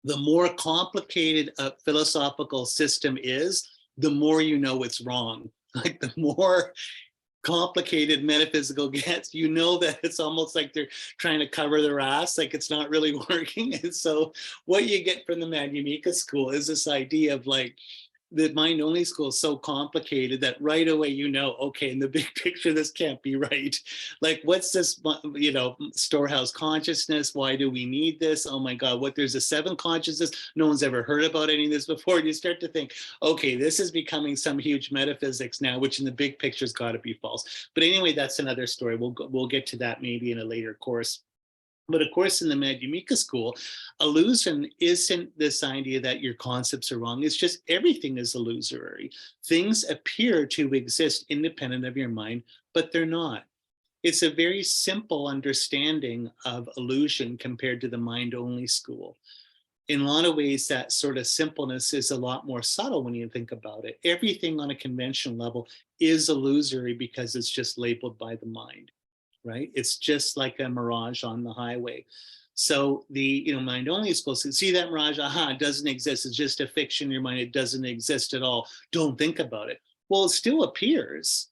the more complicated a philosophical system is, the more you know it's wrong. Like the more complicated metaphysical gets, you know that it's almost like they're trying to cover their ass, like it's not really working. And so what you get from the Madhyamika school is this idea of like, the mind only school is so complicated that right away, you know, okay, in the big picture, this can't be right. Like, what's this, you know, storehouse consciousness? Why do we need this? Oh my God, what, there's a 7th consciousness? No one's ever heard about any of this before. And you start to think, okay, this is becoming some huge metaphysics now, which in the big picture has got to be false. But anyway, that's another story. We'll get to that maybe in a later course. But of course, in the Madhyamika school, illusion isn't this idea that your concepts are wrong. It's just everything is illusory. Things appear to exist independent of your mind, but they're not. It's a very simple understanding of illusion compared to the mind-only school. In a lot of ways, that sort of simpleness is a lot more subtle when you think about it. Everything on a conventional level is illusory because it's just labeled by the mind, right? It's just like a mirage on the highway. So the mind only is supposed to see that mirage. Aha, it doesn't exist. It's just a fiction in your mind. It doesn't exist at all. Don't think about it. Well, it still appears.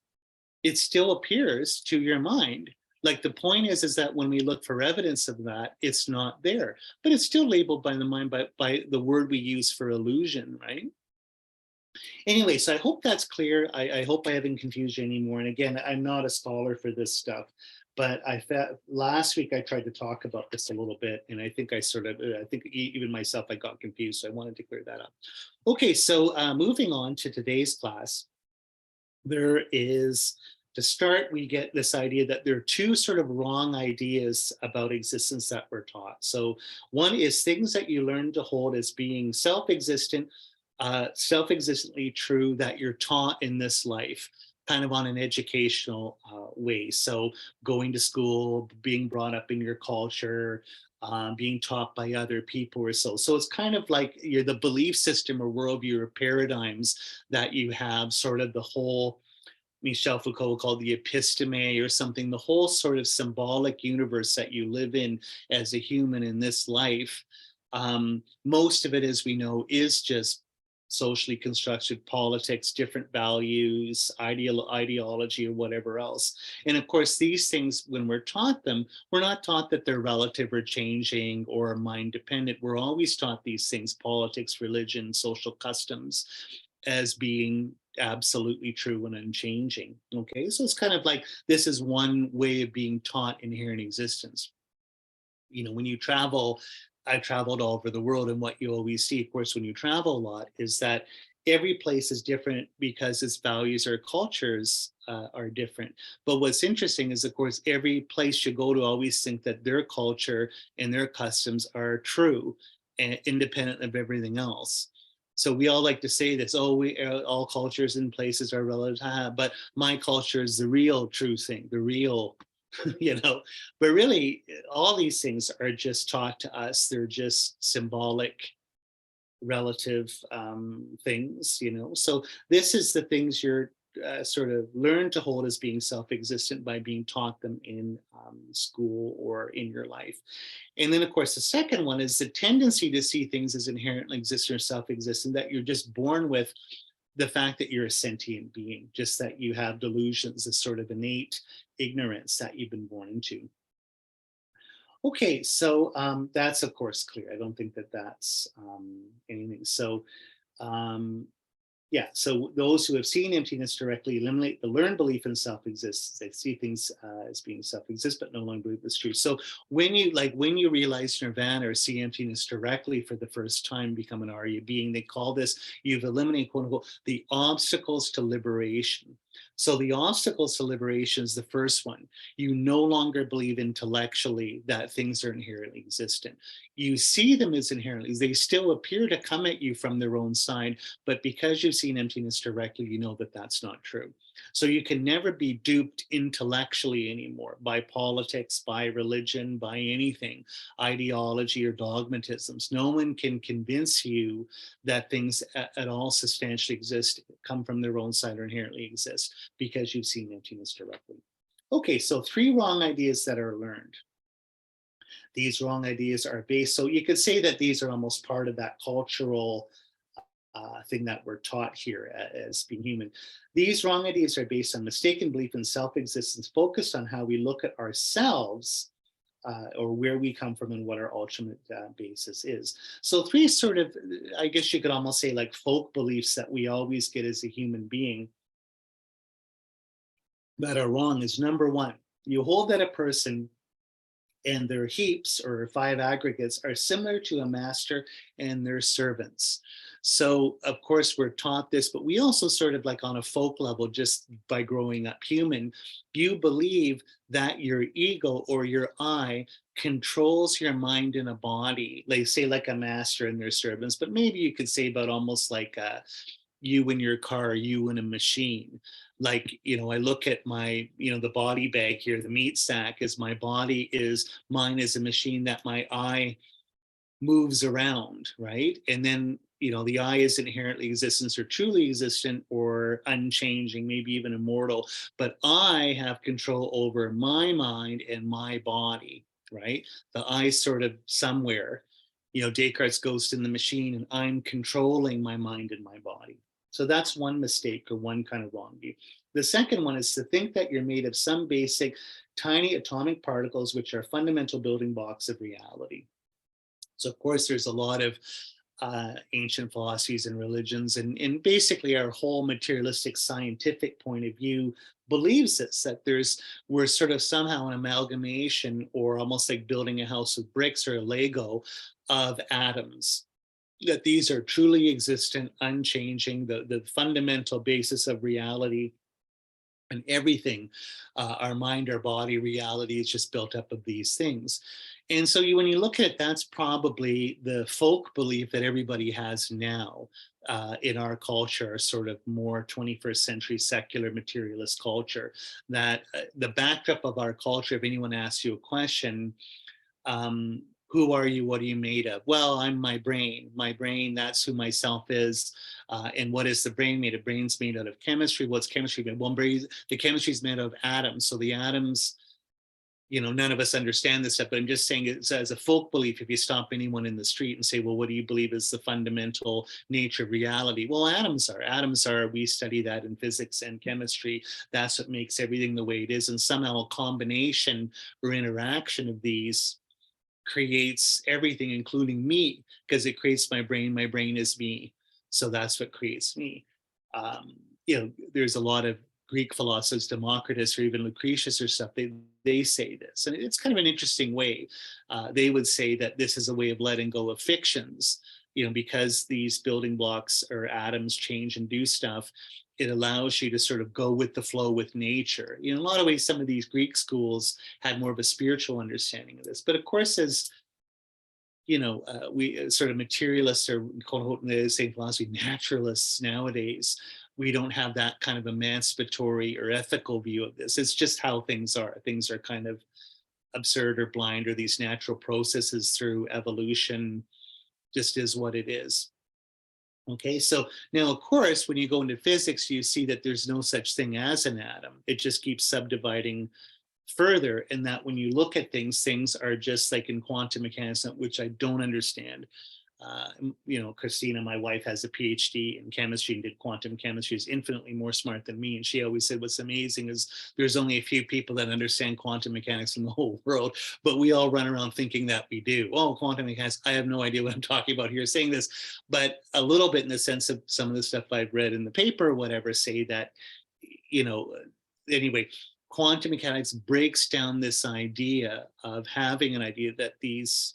It still appears to your mind. Like the point is that when we look for evidence of that, it's not there, but it's still labeled by the mind by the word we use for illusion, right? Anyway, so I hope that's clear. I hope I haven't confused you anymore. And again, I'm not a scholar for this stuff, but I felt last week I tried to talk about this a little bit, and I think I think even myself, I got confused. So I wanted to clear that up. Okay, so moving on to today's class, there is, to start, we get this idea that there are two sort of wrong ideas about existence that we're taught. So one is things that you learn to hold as being self-existent, self-existently true, that you're taught in this life, kind of on an educational way. So going to school, being brought up in your culture, being taught by other people or so. So it's kind of like the belief system or worldview or paradigms that you have, sort of the whole, Michel Foucault called the episteme or something, the whole sort of symbolic universe that you live in as a human in this life. Most of it, as we know, is just socially constructed politics, different values, ideology, or whatever else. And of course, these things, when we're taught them, we're not taught that they're relative or changing or mind dependent. We're always taught these things, politics, religion, social customs, as being absolutely true and unchanging. Okay, so it's kind of like this is one way of being taught inherent existence. When you travel, I've traveled all over the world, and what you always see, of course, when you travel a lot, is that every place is different because its values or cultures are different. But what's interesting is, of course, every place you go to always think that their culture and their customs are true and independent of everything else. So we all like to say this, oh, all cultures and places are relative, but my culture is the real true thing, the real, but really all these things are just taught to us. They're just symbolic, relative things, So this is the things you're sort of learn to hold as being self-existent by being taught them in school or in your life. And then, of course, the second one is the tendency to see things as inherently existent or self-existent, that you're just born with the fact that you're a sentient being, just that you have delusions, this sort of innate ignorance that you've been born into. Okay, so that's, of course, clear. I don't think that that's anything. So yeah, so those who have seen emptiness directly eliminate the learned belief in self-existence. They see things as being self-exist, but no longer believe it's true. So when you realize nirvana or see emptiness directly for the first time, become an Arya being, they call this, you've eliminated, quote unquote, the obstacles to liberation. So the obstacles to liberation is the first one. You no longer believe intellectually that things are inherently existent. You see them as inherently, they still appear to come at you from their own side, but because you've seen emptiness directly, you know that that's not true. So you can never be duped intellectually anymore by politics, by religion, by anything, ideology or dogmatisms. No one can convince you that things at all substantially exist, come from their own side, or inherently exist, because you've seen emptiness directly. Okay, so 3 wrong ideas that are learned. These wrong ideas are based, so you could say that these are almost part of that cultural thing that we're taught here as being human. These wrong ideas are based on mistaken belief in self-existence, focused on how we look at ourselves or where we come from and what our ultimate basis is. So 3 sort of, I guess you could almost say, like folk beliefs that we always get as a human being that are wrong is, number 1, you hold that a person and their heaps or 5 aggregates are similar to a master and their servants. So of course we're taught this, but we also sort of, like on a folk level, just by growing up human, you believe that your ego or your I controls your mind and a body. They say like a master and their servants, but maybe you could say about almost like you in your car, you in a machine. Like, I look at my, the body bag here, the meat sack is my body, is mine is a machine that my eye moves around, right? And then the I is inherently existence or truly existent or unchanging, maybe even immortal, but I have control over my mind and my body, right? The I sort of somewhere, Descartes' ghost in the machine, and I'm controlling my mind and my body. So that's one mistake or one kind of wrong view. The second one is to think that you're made of some basic tiny atomic particles, which are fundamental building blocks of reality. So of course, there's a lot of ancient philosophies and religions, and basically our whole materialistic scientific point of view believes this, that we're sort of somehow an amalgamation, or almost like building a house of bricks or a Lego of atoms, that these are truly existent, unchanging, the fundamental basis of reality, and everything, our mind, our body, reality is just built up of these things. And so when you look at it, that's probably the folk belief that everybody has now in our culture, sort of more 21st century secular materialist culture, that the backdrop of our culture, if anyone asks you a question, um, who are you? What are you made of? Well, I'm my brain. My brain, that's who myself is. And what is the brain made of? Brain's made out of chemistry. What's chemistry made of? Well, the chemistry is made out of atoms. So the atoms, none of us understand this stuff, but I'm just saying it's as a folk belief. If you stop anyone in the street and say, well, what do you believe is the fundamental nature of reality? Well, atoms are, we study that in physics and chemistry. That's what makes everything the way it is. And somehow a combination or interaction of these creates everything, including me, because it creates my brain. My brain is me. So that's what creates me. There's a lot of Greek philosophers, Democritus or even Lucretius or stuff, they say this. And it's kind of an interesting way. They would say that this is a way of letting go of fictions, because these building blocks or atoms change and do stuff. It allows you to sort of go with the flow with nature. In a lot of ways, some of these Greek schools had more of a spiritual understanding of this. But of course, as we sort of materialists, or quote unquote in the same philosophy, naturalists nowadays, we don't have that kind of emancipatory or ethical view of this. It's just how things are. Things are kind of absurd or blind, or these natural processes through evolution just is what it is. Okay, so now, of course, when you go into physics, you see that there's no such thing as an atom. It just keeps subdividing further, and that when you look at things, things are just like in quantum mechanics, which I don't understand. Christina, my wife, has a PhD in chemistry and did quantum chemistry, is infinitely more smart than me. And she always said, what's amazing is there's only a few people that understand quantum mechanics in the whole world, but we all run around thinking that we do. Oh, quantum mechanics, I have no idea what I'm talking about here saying this, but a little bit in the sense of some of the stuff I've read in the paper or whatever, say that, anyway, quantum mechanics breaks down this idea of having an idea that these,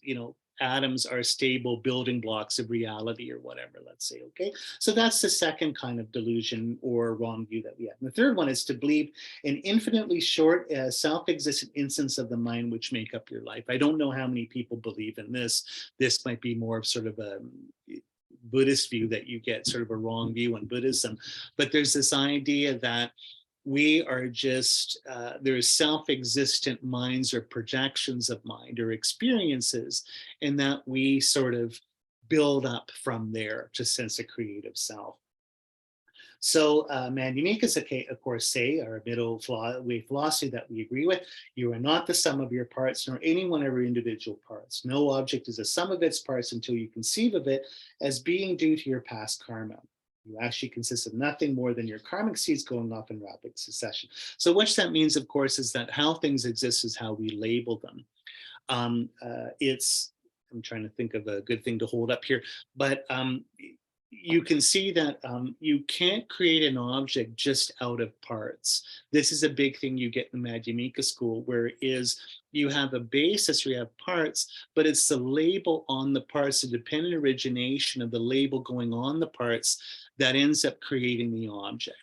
atoms are stable building blocks of reality or whatever, let's say. Okay, so that's the second kind of delusion or wrong view that we have. And the third one is to believe an infinitely short self-existent instance of the mind which make up your life. I don't know how many people believe in this. This might be more of sort of a Buddhist view, that you get sort of a wrong view on Buddhism, but there's this idea that we are just, there's self-existent minds or projections of mind or experiences, and that we sort of build up from there to sense a creative self. So Manjanikas, of course, say, our middle way philosophy that we agree with, you are not the sum of your parts, nor any one of your individual parts. No object is a sum of its parts until you conceive of it as being due to your past karma. You actually consist of nothing more than your karmic seeds going off in rapid succession. So what that means, of course, is that how things exist is how we label them. I'm trying to think of a good thing to hold up here, but you can see that you can't create an object just out of parts. This is a big thing you get in the Madhyamika school, where it is you have a basis, you have parts, but it's the label on the parts, the dependent origination of the label going on the parts that ends up creating the object.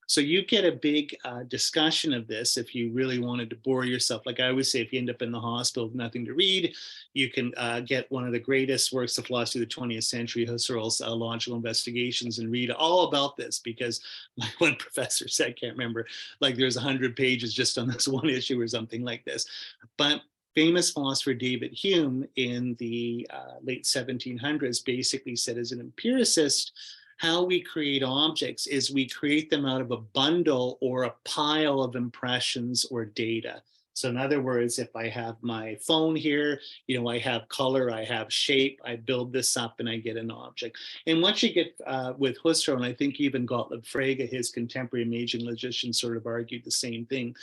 So you get a big discussion of this if you really wanted to bore yourself. Like I always say, if you end up in the hospital with nothing to read, you can get one of the greatest works of philosophy of the 20th century, Husserl's Logical Investigations, and read all about this, because like one professor said, I can't remember, like there's 100 pages just on this one issue or something like this. But famous philosopher David Hume in the late 1700s basically said, as an empiricist, how we create objects is we create them out of a bundle or a pile of impressions or data. So in other words, if I have my phone here, I have color, I have shape, I build this up and I get an object. And once you get with Husserl, and I think even Gottlob Frege, his contemporary amazing logician, sort of argued the same thing,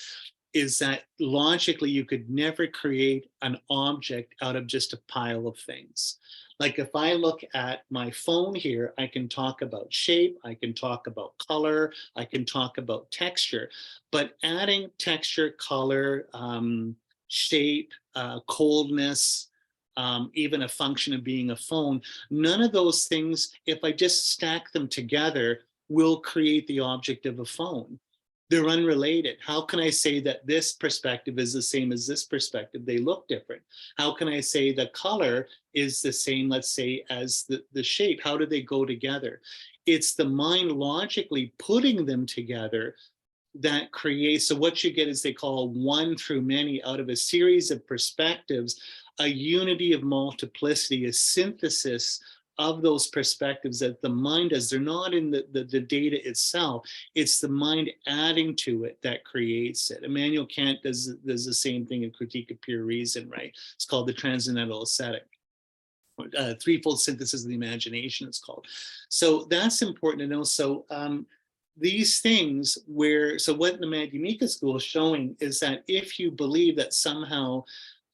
is that logically you could never create an object out of just a pile of things. Like if I look at my phone here, I can talk about shape, I can talk about color, I can talk about texture, but adding texture, color, shape, coldness, even a function of being a phone, none of those things, if I just stack them together, will create the object of a phone. They're unrelated. How can I say that this perspective is the same as this perspective? They look different. How can I say the color is the same, let's say, as the shape? How do they go together? It's the mind logically putting them together that creates, so what you get is they call one through many out of a series of perspectives, a unity of multiplicity, a synthesis of those perspectives that the mind does. They're not in the data itself. It's the mind adding to it that creates it. Immanuel Kant does the same thing in Critique of Pure Reason, right? It's called the Transcendental Aesthetic. Threefold synthesis of the imagination, it's called. So that's important to know. So these things so what the Madhyamika school is showing is that if you believe that somehow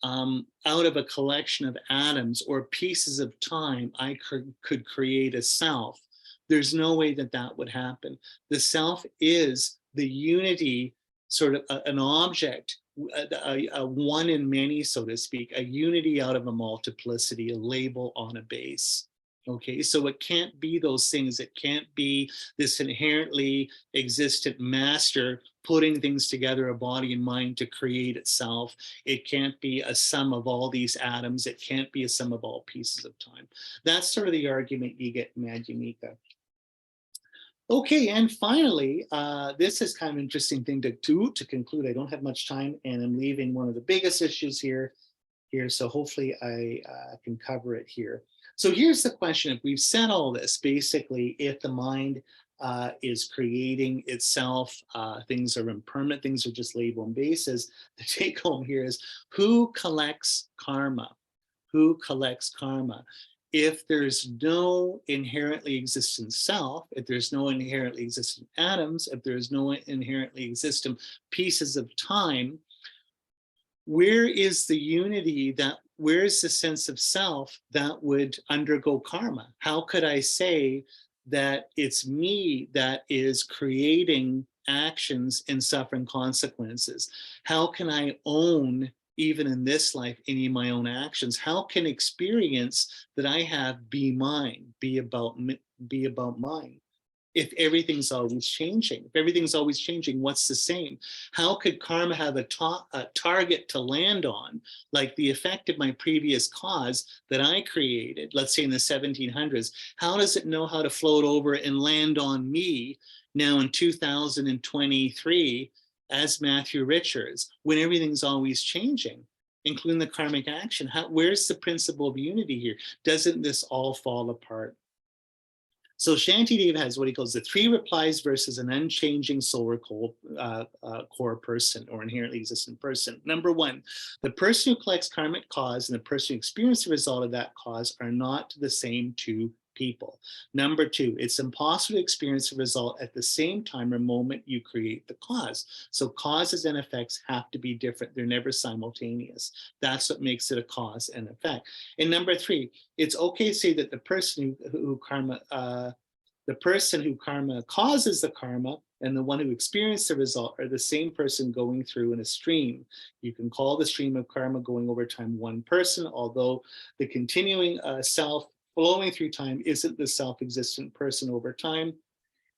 out of a collection of atoms or pieces of time, I could create a self, there's no way that that would happen. The self is the unity, sort of an object, a one in many, so to speak, a unity out of a multiplicity, a label on a base. Okay, so it can't be those things. It can't be this inherently existent master putting things together, a body and mind, to create itself. It can't be a sum of all these atoms. It can't be a sum of all pieces of time. That's sort of the argument you get in Madhyamika. Okay, and finally, this is kind of an interesting thing to do to conclude. I don't have much time, and I'm leaving one of the biggest issues here, so hopefully I can cover it here. So here's the question. If we've said all this, basically, if the mind is creating itself, things are impermanent, things are just label and bases, the take home here is, who collects karma? Who collects karma? If there's no inherently existent self, if there's no inherently existent atoms, if there's no inherently existent pieces of time, where is the unity where is the sense of self that would undergo karma? How could I say that it's me that is creating actions and suffering consequences? How can I own, even in this life, any of my own actions? How can experience that I have be mine, be about mine? If everything's always changing, what's the same? How could karma have a target to land on, like the effect of my previous cause that I created, let's say in the 1700s? How does it know how to float over and land on me now in 2023 as Matthew Richards, when everything's always changing, including the karmic action? Where's the principle of unity here? Doesn't this all fall apart? So Shantideva has what he calls the 3 replies versus an unchanging soul or core person, or inherently existent person. Number 1, the person who collects karmic cause and the person who experiences the result of that cause are not the same two people. Number 2, it's impossible to experience the result at the same time or moment you create the cause. So causes and effects have to be different. They're never simultaneous. That's what makes it a cause and effect. And number 3, it's okay to say that the person who karma causes the karma and the one who experienced the result are the same person going through in a stream. You can call the stream of karma going over time one person, although the continuing self flowing through time isn't the self-existent person over time.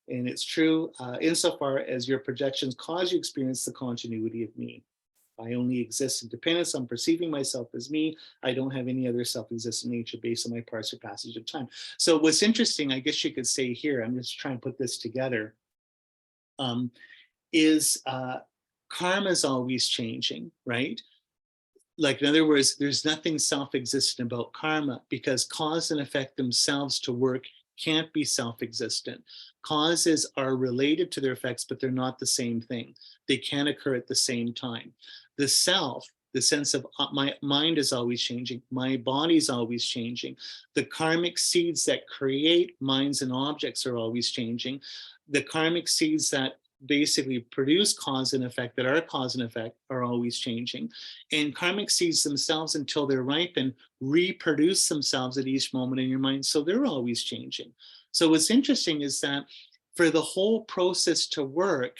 And it's true insofar as your projections cause you experience the continuity of me. I only exist in dependence on perceiving myself as me. I don't have any other self-existent nature based on my parts or passage of time. So what's interesting, I guess you could say here, I'm just trying to put this together, is karma is always changing, right? Like, in other words, there's nothing self-existent about karma, because cause and effect themselves to work can't be self-existent. Causes are related to their effects, but they're not the same thing. They can't occur at the same time. The self, the sense of my mind is always changing, my body's always changing. The karmic seeds that create minds and objects are always changing. The karmic seeds that basically produce cause and effect, that are cause and effect, are always changing. And karmic seeds themselves, until they're ripened, reproduce themselves at each moment in your mind. So they're always changing. So what's interesting is that for the whole process to work,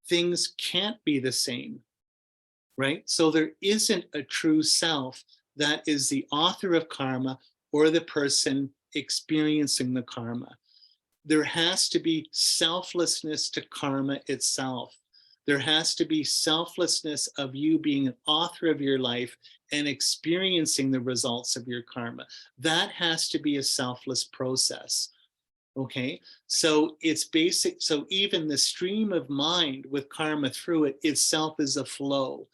things can't be the same, right? So there isn't a true self that is the author of karma or the person experiencing the karma. There has to be selflessness to karma itself. There has to be selflessness of you being an author of your life and experiencing the results of your karma. That has to be a selfless process. Okay, so it's basic. So even the stream of mind with karma through it itself is a flow.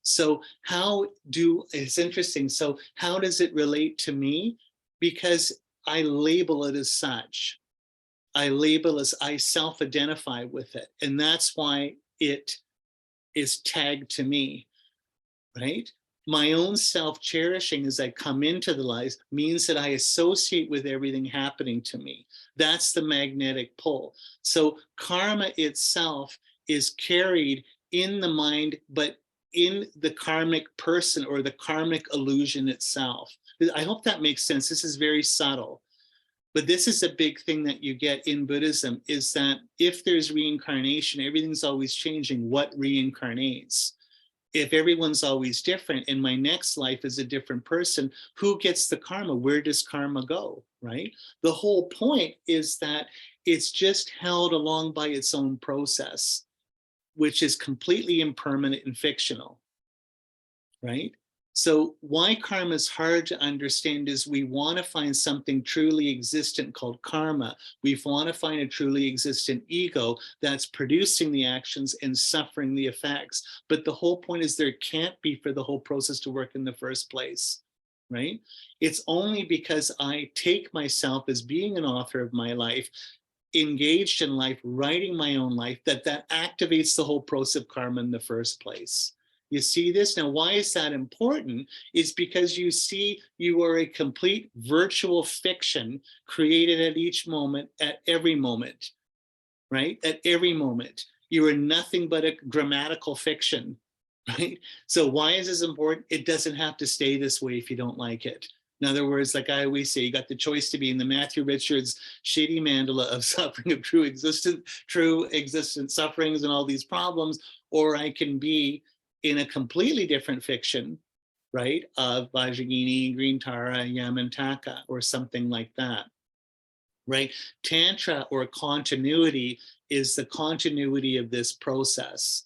So it's interesting. So how does it relate to me? Because I label it as such. I self-identify with it. And that's why it is tagged to me, right? My own self-cherishing as I come into the life means that I associate with everything happening to me. That's the magnetic pull. So karma itself is carried in the mind, but in the karmic person or the karmic illusion itself. I hope that makes sense. This is very subtle. But this is a big thing that you get in Buddhism, is that if there's reincarnation, everything's always changing. What reincarnates? If everyone's always different and my next life is a different person, who gets the karma? Where does karma go, right? The whole point is that it's just held along by its own process, which is completely impermanent and fictional, right? So why karma is hard to understand is we want to find something truly existent called karma. We want to find a truly existent ego that's producing the actions and suffering the effects. But the whole point is there can't be for the whole process to work in the first place, right? It's only because I take myself as being an author of my life, engaged in life, writing my own life, that activates the whole process of karma in the first place. You see this? Now, why is that important? Is because you see you are a complete virtual fiction created at each moment, at every moment, right? At every moment. You are nothing but a grammatical fiction, right? So why is this important? It doesn't have to stay this way if you don't like it. In other words, like I always say, you got the choice to be in the Matthew Richards shady mandala of suffering, of true existent sufferings and all these problems, or I can be in a completely different fiction, right, of Vajrayana, Green Tara, Yamantaka, or something like that, right? Tantra, or continuity, is the continuity of this process.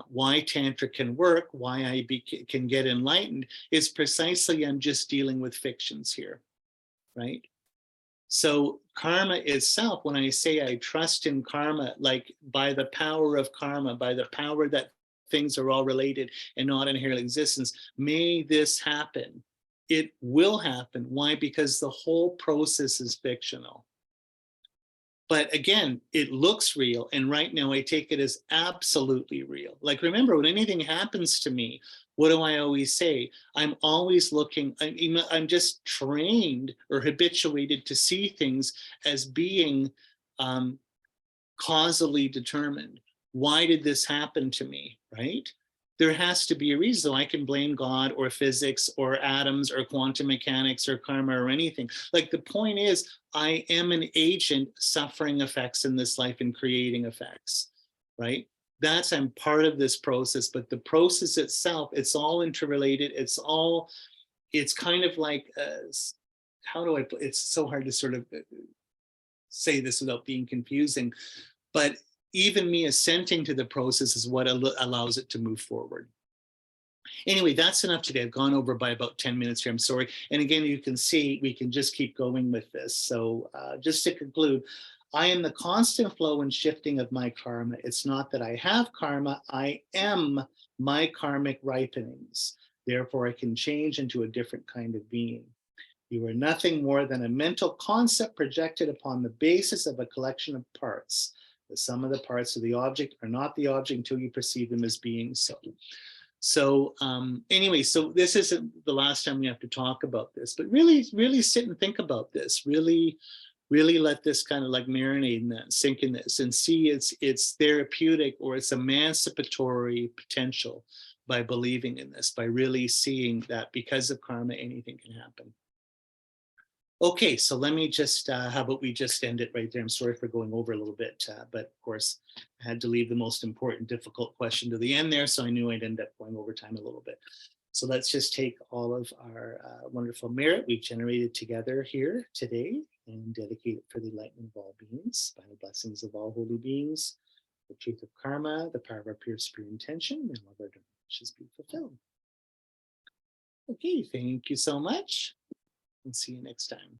Why Tantra can work, why I can get enlightened, is precisely I'm just dealing with fictions here, right? So karma itself, when I say I trust in karma, like by the power of karma, by the power that things are all related and not inherent existence, may this happen. It will happen. Why? Because the whole process is fictional. But again, it looks real. And right now I take it as absolutely real. Like, remember, when anything happens to me, what do I always say? I'm always looking, I'm just trained or habituated to see things as being causally determined. Why did this happen to me, right? There has to be a reason. I can blame God or physics or atoms or quantum mechanics or karma or anything. Like, the point is, I am an agent suffering effects in this life and creating effects, right? I'm part of this process, but the process itself, it's all interrelated. It's kind of like, it's so hard to sort of say this without being confusing, but even me assenting to the process is what allows it to move forward. Anyway, that's enough today. I've gone over by about 10 minutes here. I'm sorry. And again, you can see we can just keep going with this. So just to conclude, I am the constant flow and shifting of my karma. It's not that I have karma. I am my karmic ripenings. Therefore, I can change into a different kind of being. You are nothing more than a mental concept projected upon the basis of a collection of parts. The sum of the parts of the object are not the object until you perceive them as being so. So anyway, so this isn't the last time we have to talk about this, but really sit and think about this. Really let this kind of like marinate in that, sink in this, and see its therapeutic or its emancipatory potential by believing in this, by really seeing that because of karma, anything can happen. Okay, so let me just, how about we just end it right there? I'm sorry for going over a little bit, but of course, I had to leave the most important, difficult question to the end there, so I knew I'd end up going over time a little bit. So let's just take all of our wonderful merit we've generated together here today and dedicate it for the enlightenment of all beings, by the blessings of all holy beings, the truth of karma, the power of our pure spirit intention, and all of our wishes be fulfilled. Okay, thank you so much, and see you next time.